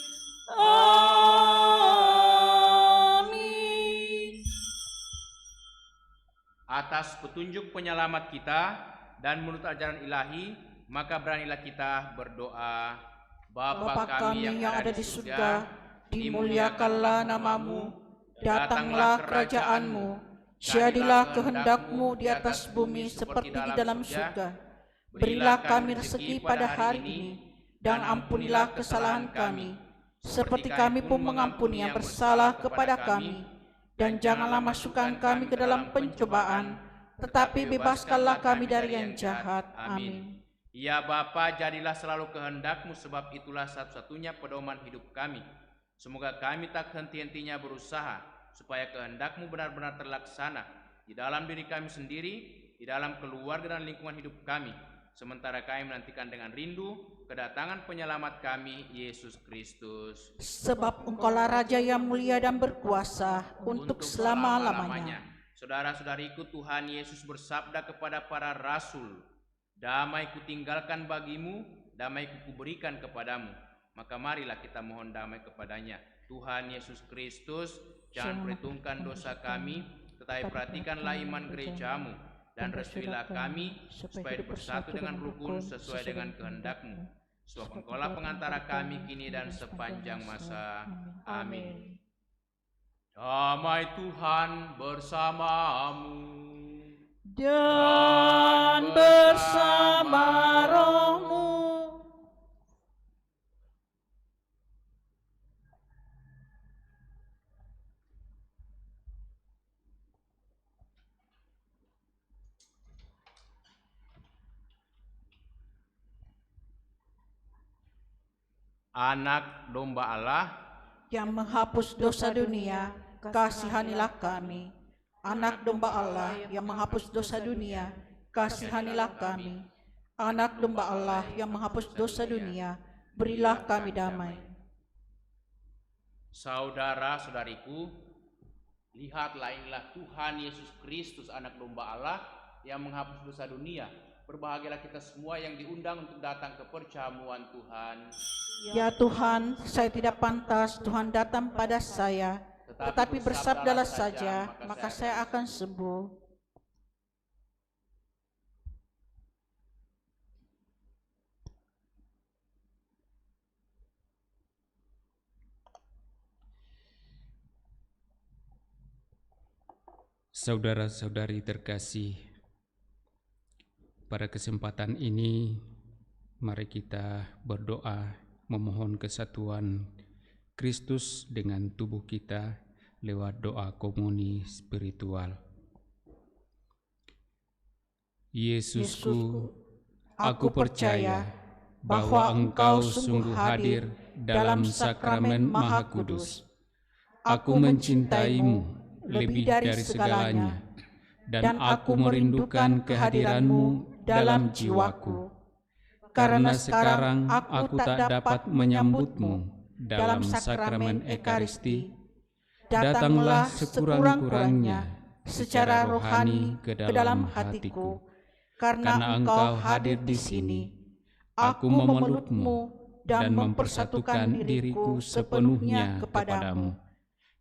Amin. Atas petunjuk penyelamat kita dan menurut ajaran ilahi, maka beranilah kita berdoa. Bapa kami yang ada di surga, dimuliakanlah nama-Mu, datanglah kerajaan-Mu, jadilah kehendak-Mu di atas bumi seperti di dalam surga. Berilah kami rezeki pada hari ini, dan ampunilah kesalahan kami, seperti kami pun mengampuni yang bersalah kepada kami. Dan janganlah masukkan kami ke dalam pencobaan, tetapi bebaskanlah kami dari yang jahat. Amin. Ya Bapa, jadilah selalu kehendak-Mu, sebab itulah satu-satunya pedoman hidup kami. Semoga kami tak henti-hentinya berusaha, supaya kehendak-Mu benar-benar terlaksana di dalam diri kami sendiri, di dalam keluarga dan lingkungan hidup kami, sementara kami menantikan dengan rindu kedatangan penyelamat kami, Yesus Kristus. Sebab Engkaulah Raja yang mulia dan berkuasa untuk selama-lamanya. Saudara-saudariku, Tuhan Yesus bersabda kepada para rasul, "Damai kutinggalkan bagimu, damai kuberikan kepadamu." Maka marilah kita mohon damai kepadanya. Tuhan Yesus Kristus, jangan perhitungkan dosa kami, tetapi perhatikanlah iman gereja-Mu, dan restuilah kami supaya bersatu dengan rukun sesuai dengan kehendak-Mu. Sebab Engkaulah pengantara kami kini dan sepanjang masa. Amin. Damai Tuhan bersamamu Dan bersama rohmu. Anak domba Allah Yang menghapus dosa dunia, kasihanilah kami. Anak domba Allah yang menghapus dosa dunia, kasihanilah kami. Anak domba Allah yang menghapus dosa dunia, berilah kami damai. Saudara-saudariku, lihatlah, inilah Tuhan Yesus Kristus, anak domba Allah yang menghapus dosa dunia. Berbahagialah kita semua yang diundang untuk datang ke perjamuan Tuhan. Ya Tuhan, saya tidak pantas Tuhan datang pada saya, tetapi bersabdalah saja, maka saya akan sembuh. Saudara-saudari terkasih, pada kesempatan ini mari kita berdoa memohon kesatuan Kristus dengan tubuh kita lewat doa komuni spiritual. Yesusku, aku percaya bahwa Engkau sungguh hadir dalam sakramen Maha Kudus. Aku mencintaimu lebih dari segalanya, dan aku merindukan kehadiran-Mu dalam jiwaku. Karena sekarang aku tak dapat menyambut-Mu dalam sakramen Ekaristi, datanglah sekurang-kurangnya secara rohani ke dalam hatiku. Karena Engkau hadir di sini, aku memeluk-Mu dan mempersatukan diriku sepenuhnya kepadamu.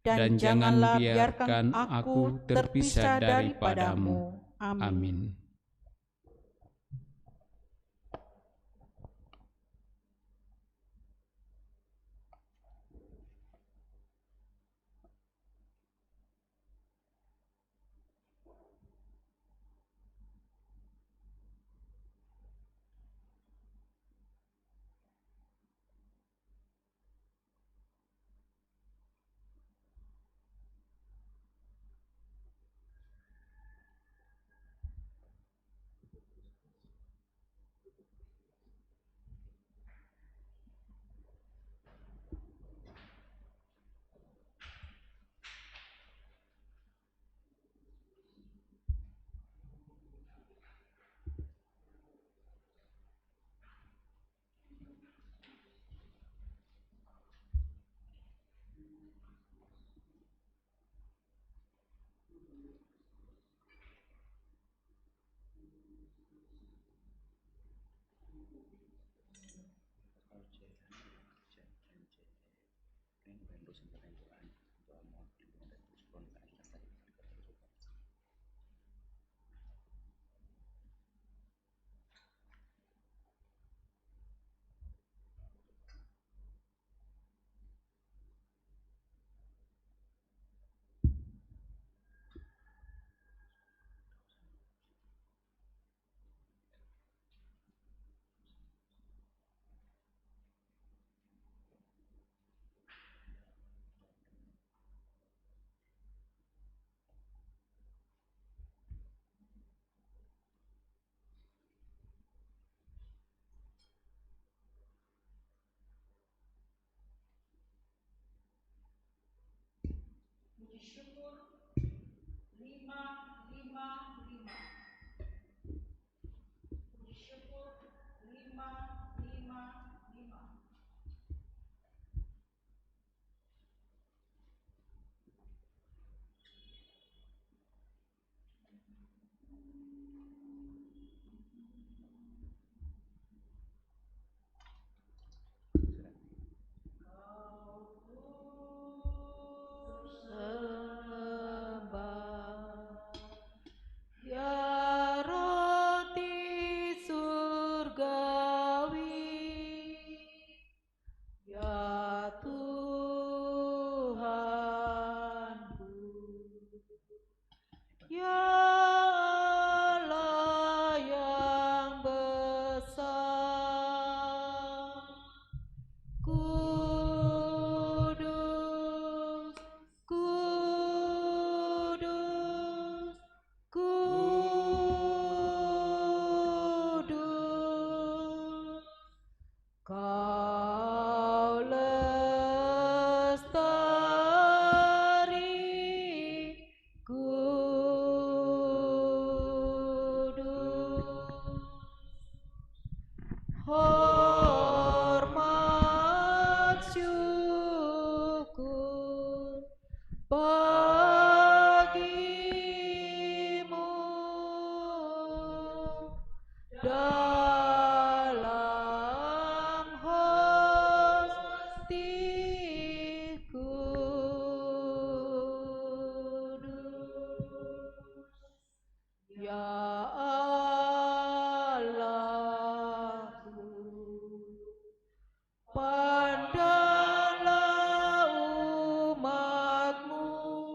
dan janganlah biarkan aku terpisah daripadamu. Amin. Pandanglah umatmu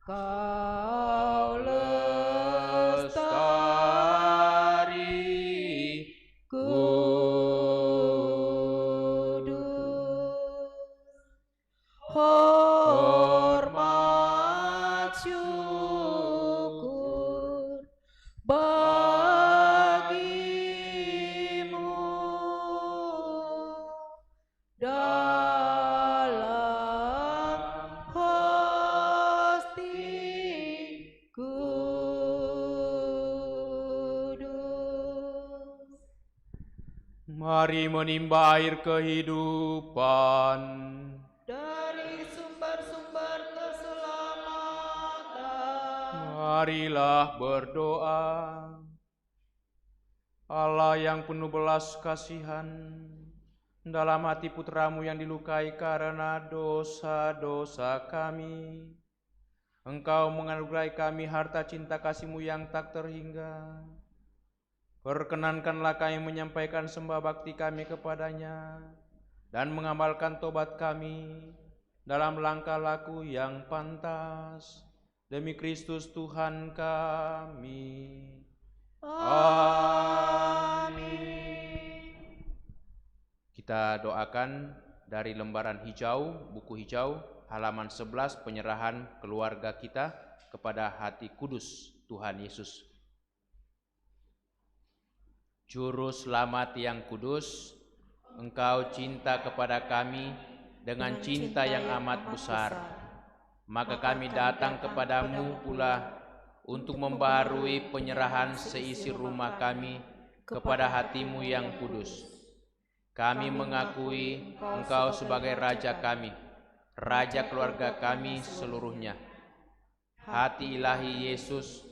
Kau lestari, kudus, hormat syukur bagimu dalam hati kudus. Mari menimba air kehidupan. Dari sumber-sumber keselamatan. Marilah berdoa. Allah yang penuh belas kasihan, dalam hati putramu yang dilukai karena dosa-dosa kami, Engkau menganugerahi kami harta cinta kasih-Mu yang tak terhingga. Perkenankanlah kami menyampaikan sembah bakti kami kepadanya dan mengamalkan tobat kami dalam langkah laku yang pantas. Demi Kristus Tuhan kami. Amin. Kita doakan dari lembaran hijau, buku hijau, halaman 11, penyerahan keluarga kita kepada hati kudus Tuhan Yesus. Juru selamat yang kudus, Engkau cinta kepada kami dengan cinta yang amat besar. Maka kami datang kepadamu pula untuk membaharui penyerahan seisi rumah kami kepada hati-Mu yang kudus. Kami mengakui Engkau sebagai Raja kami, Raja keluarga kami seluruhnya. Hati ilahi Yesus,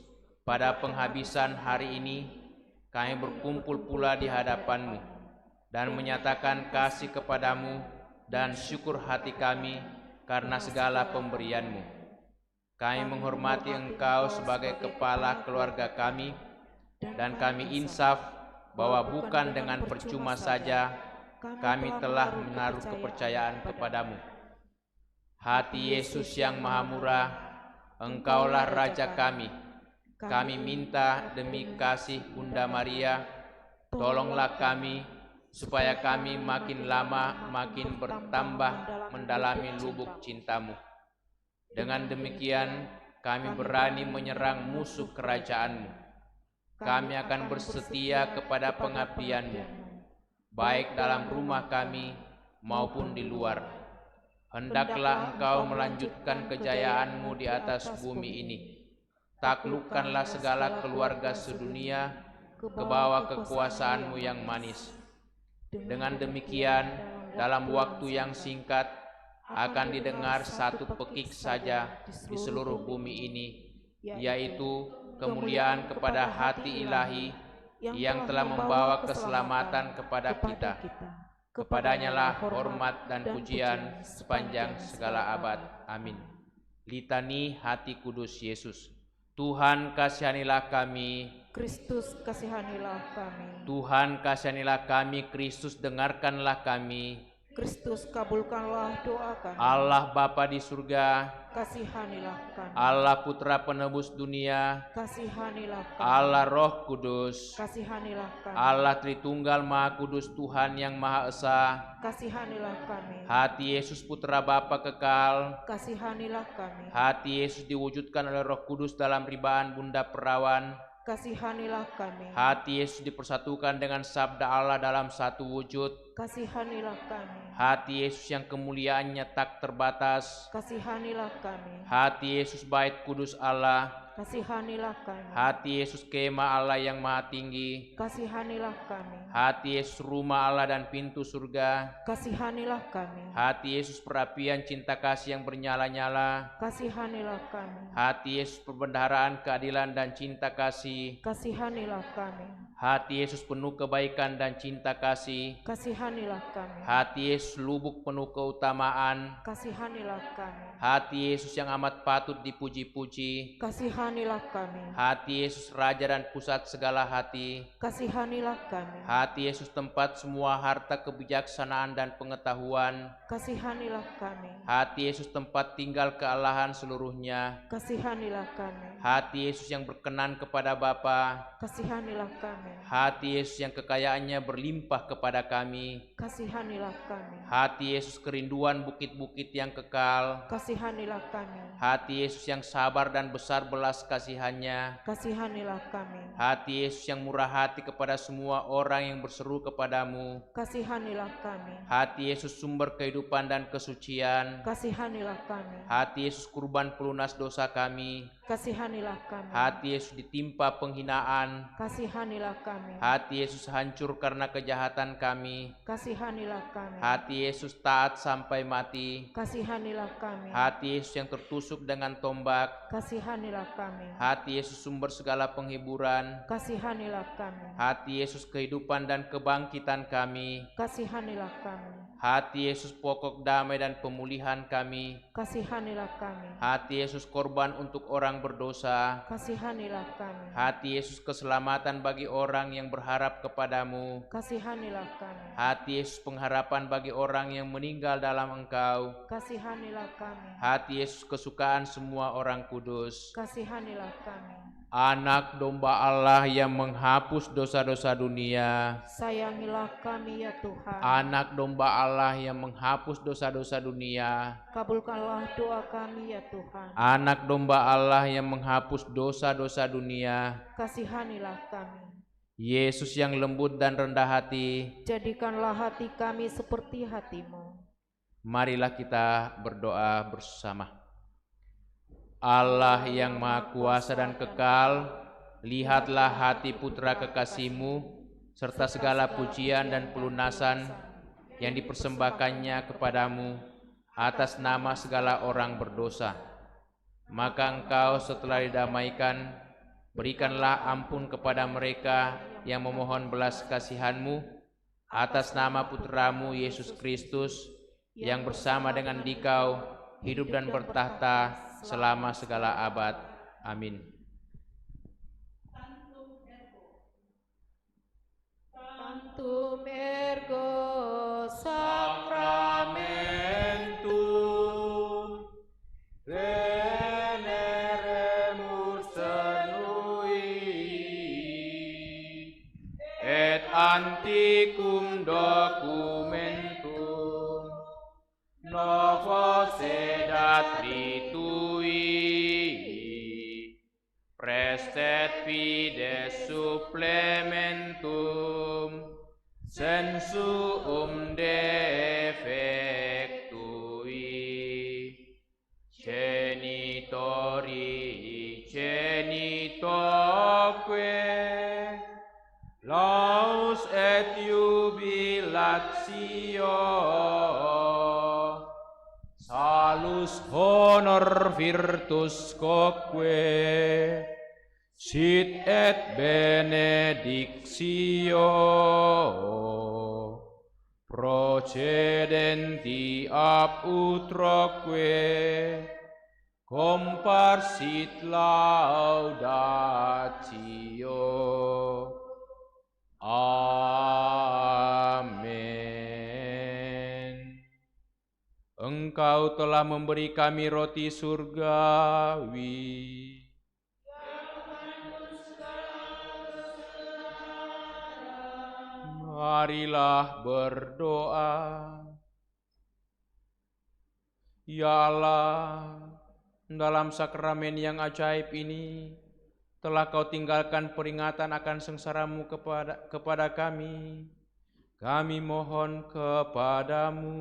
pada penghabisan hari ini, kami berkumpul pula di hadapan-Mu dan menyatakan kasih kepadamu dan syukur hati kami karena segala pemberian-Mu. Kami menghormati Engkau sebagai kepala keluarga kami dan kami insaf bahwa bukan dengan percuma saja kami telah menaruh kepercayaan kepadamu. Hati Yesus yang Maha Murah, Engkaulah Raja kami. Kami minta demi kasih Bunda Maria, tolonglah kami supaya kami makin lama makin bertambah mendalami lubuk cinta-Mu. Dengan demikian kami berani menyerang musuh kerajaan-Mu. Kami akan bersetia kepada pengabdian-Mu, baik dalam rumah kami maupun di luar. Hendaklah Engkau melanjutkan kejayaan-Mu di atas bumi ini. Taklukkanlah segala keluarga sedunia ke bawah kekuasaan-Mu yang manis. Dengan demikian, dalam waktu yang singkat akan didengar satu pekik saja di seluruh bumi ini, yaitu kemuliaan kepada hati ilahi yang telah membawa keselamatan kepada kita. Kepadanyalah hormat dan pujian sepanjang segala abad. Amin. Litani hati kudus Yesus. Tuhan kasihanilah kami. Kristus kasihanilah kami. Tuhan kasihanilah kami. Kristus dengarkanlah kami. Kristus kabulkanlah doa kami. Allah Bapa di surga, kasihanilah kami. Allah Putra penebus dunia, kasihanilah kami. Allah Roh Kudus, kasihanilah kami. Allah Tritunggal Maha Kudus Tuhan yang Maha Esa, kasihanilah kami. hati Yesus Putra Bapa kekal, kasihanilah kami. hati Yesus diwujudkan oleh Roh Kudus dalam ribaan Bunda Perawan, kasihanilah kami. hati Yesus dipersatukan dengan Sabda Allah dalam satu wujud, kasihanilah kami. hati Yesus yang kemuliaannya tak terbatas, kasihanilah kami. hati Yesus Bait Kudus Allah, kasihanilah kami. hati Yesus Kemah Allah yang Maha Tinggi, kasihanilah kami. hati Yesus Rumah Allah dan pintu surga, kasihanilah kami. hati Yesus perapian cinta kasih yang bernyala-nyala, kasihanilah kami. hati Yesus perbendaharaan keadilan dan cinta kasih, kasihanilah kami. Hati Yesus penuh kebaikan dan cinta kasih. Kasihanilah kami. Hati Yesus lubuk penuh keutamaan. Kasihanilah kami. Hati Yesus yang amat patut dipuji-puji. Kasihanilah kami. Hati Yesus Raja dan pusat segala hati. Kasihanilah kami. Hati Yesus tempat semua harta kebijaksanaan dan pengetahuan. Kasihanilah kami. Hati Yesus tempat tinggal kealahan seluruhnya. Kasihanilah kami. Hati Yesus yang berkenan kepada Bapa. Kasihanilah kami. Hati Yesus yang kekayaannya berlimpah kepada kami. Kasihanilah kami. Hati Yesus kerinduan bukit-bukit yang kekal. Kasihanilah kami. Hati Yesus yang sabar dan besar belas kasihannya. Kasihanilah kami. Hati Yesus yang murah hati kepada semua orang yang berseru kepadamu. Kasihanilah kami. Hati Yesus sumber kehidupan dan kesucian. Kasihanilah kami. Hati Yesus kurban pelunas dosa kami. Kasihanilah kami. Hati Yesus ditimpa penghinaan. Kasihanilah kami. Hati Yesus hancur karena kejahatan kami. Kasihanilah kami. Hati Yesus taat sampai mati. Kasihanilah kami. Hati Yesus yang tertusuk dengan tombak. Kasihanilah kami. Hati Yesus sumber segala penghiburan. Kasihanilah kami. Hati Yesus kehidupan dan kebangkitan kami. Kasihanilah kami. Hati Yesus pokok damai dan pemulihan kami. Kasihanilah kami. Hati Yesus korban untuk orang berdosa. Kasihanilah kami. Hati Yesus keselamatan bagi orang yang berharap kepadamu. Kasihanilah kami. Hati Yesus pengharapan bagi orang yang meninggal dalam Engkau. Kasihanilah kami. Hati Yesus kesukaan semua orang kudus. Kasihanilah kami. Anak domba Allah yang menghapus dosa-dosa dunia. Sayangilah kami ya Tuhan. Anak domba Allah yang menghapus dosa-dosa dunia. Kabulkanlah doa kami ya Tuhan. Anak domba Allah yang menghapus dosa-dosa dunia. Kasihanilah kami. Yesus yang lembut dan rendah hati. Jadikanlah hati kami seperti hati-Mu. Marilah kita berdoa bersama. Allah yang Maha Kuasa dan kekal, lihatlah hati putra kekasih-Mu, serta segala pujian dan pelunasan yang dipersembahkannya kepadamu atas nama segala orang berdosa. Maka Engkau setelah didamaikan, berikanlah ampun kepada mereka yang memohon belas kasihan-Mu atas nama Putramu Yesus Kristus, yang bersama dengan Dikau hidup dan bertahta selama segala abad. Amin. Tantum ergo Sacramentum veneremus cernui et antiquum documentum novo sedat ritui prestet fides supplementum sensuum defectui genitori genitoque laus et jubilatio salus honor virtus quoque sit et benedictio procedenti ab utroque comparsit laudatio. Amin. Engkau telah memberi kami roti surgawi. Marilah berdoa. Ya Allah, dalam sakramen yang ajaib ini telah Kau tinggalkan peringatan akan sengsara-Mu kepada kami. Kami mohon kepadamu,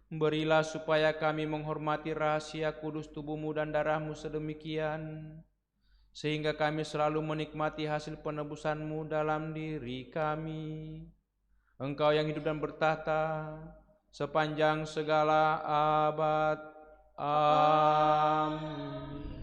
berilah supaya kami menghormati rahasia kudus tubuh-Mu dan darah-Mu sedemikian, sehingga kami selalu menikmati hasil penebusan-Mu dalam diri kami. Engkau yang hidup dan bertahta sepanjang segala abad. Amin.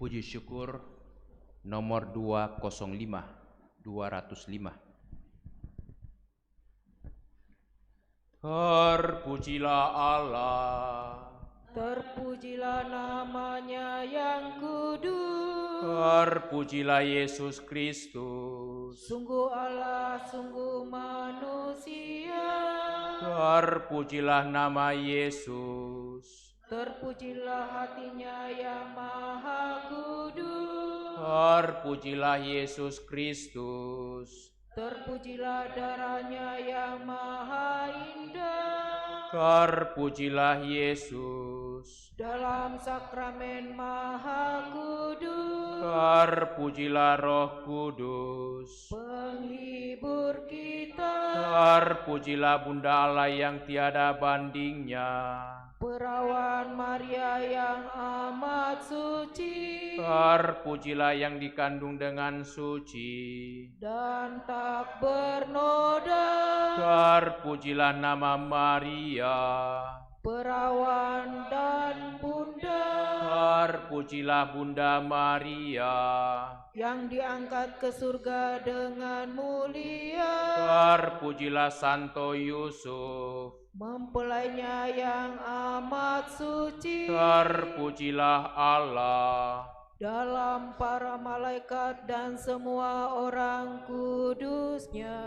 Puji syukur nomor 205. Terpujilah Allah, Terpujilah namanya yang kudus. terpujilah Yesus Kristus, Sungguh Allah, sungguh manusia. terpujilah nama Yesus, Terpujilah hatinya yang maha kudus. terpujilah Yesus Kristus, Terpujilah darahnya yang maha indah. terpujilah Yesus, Dalam sakramen maha kudus. terpujilah Roh Kudus, Penghibur kita. terpujilah Bunda Allah yang tiada bandingnya, Perawan Maria yang amat suci terpujilah yang dikandung dengan suci, dan tak bernoda. terpujilah nama Maria, Perawan dan bunda terpujilah Bunda Maria, yang diangkat ke surga dengan mulia. terpujilah Santo Yusuf, Mempelainya yang amat suci terpujilah Allah, dalam para malaikat dan semua orang kudusnya.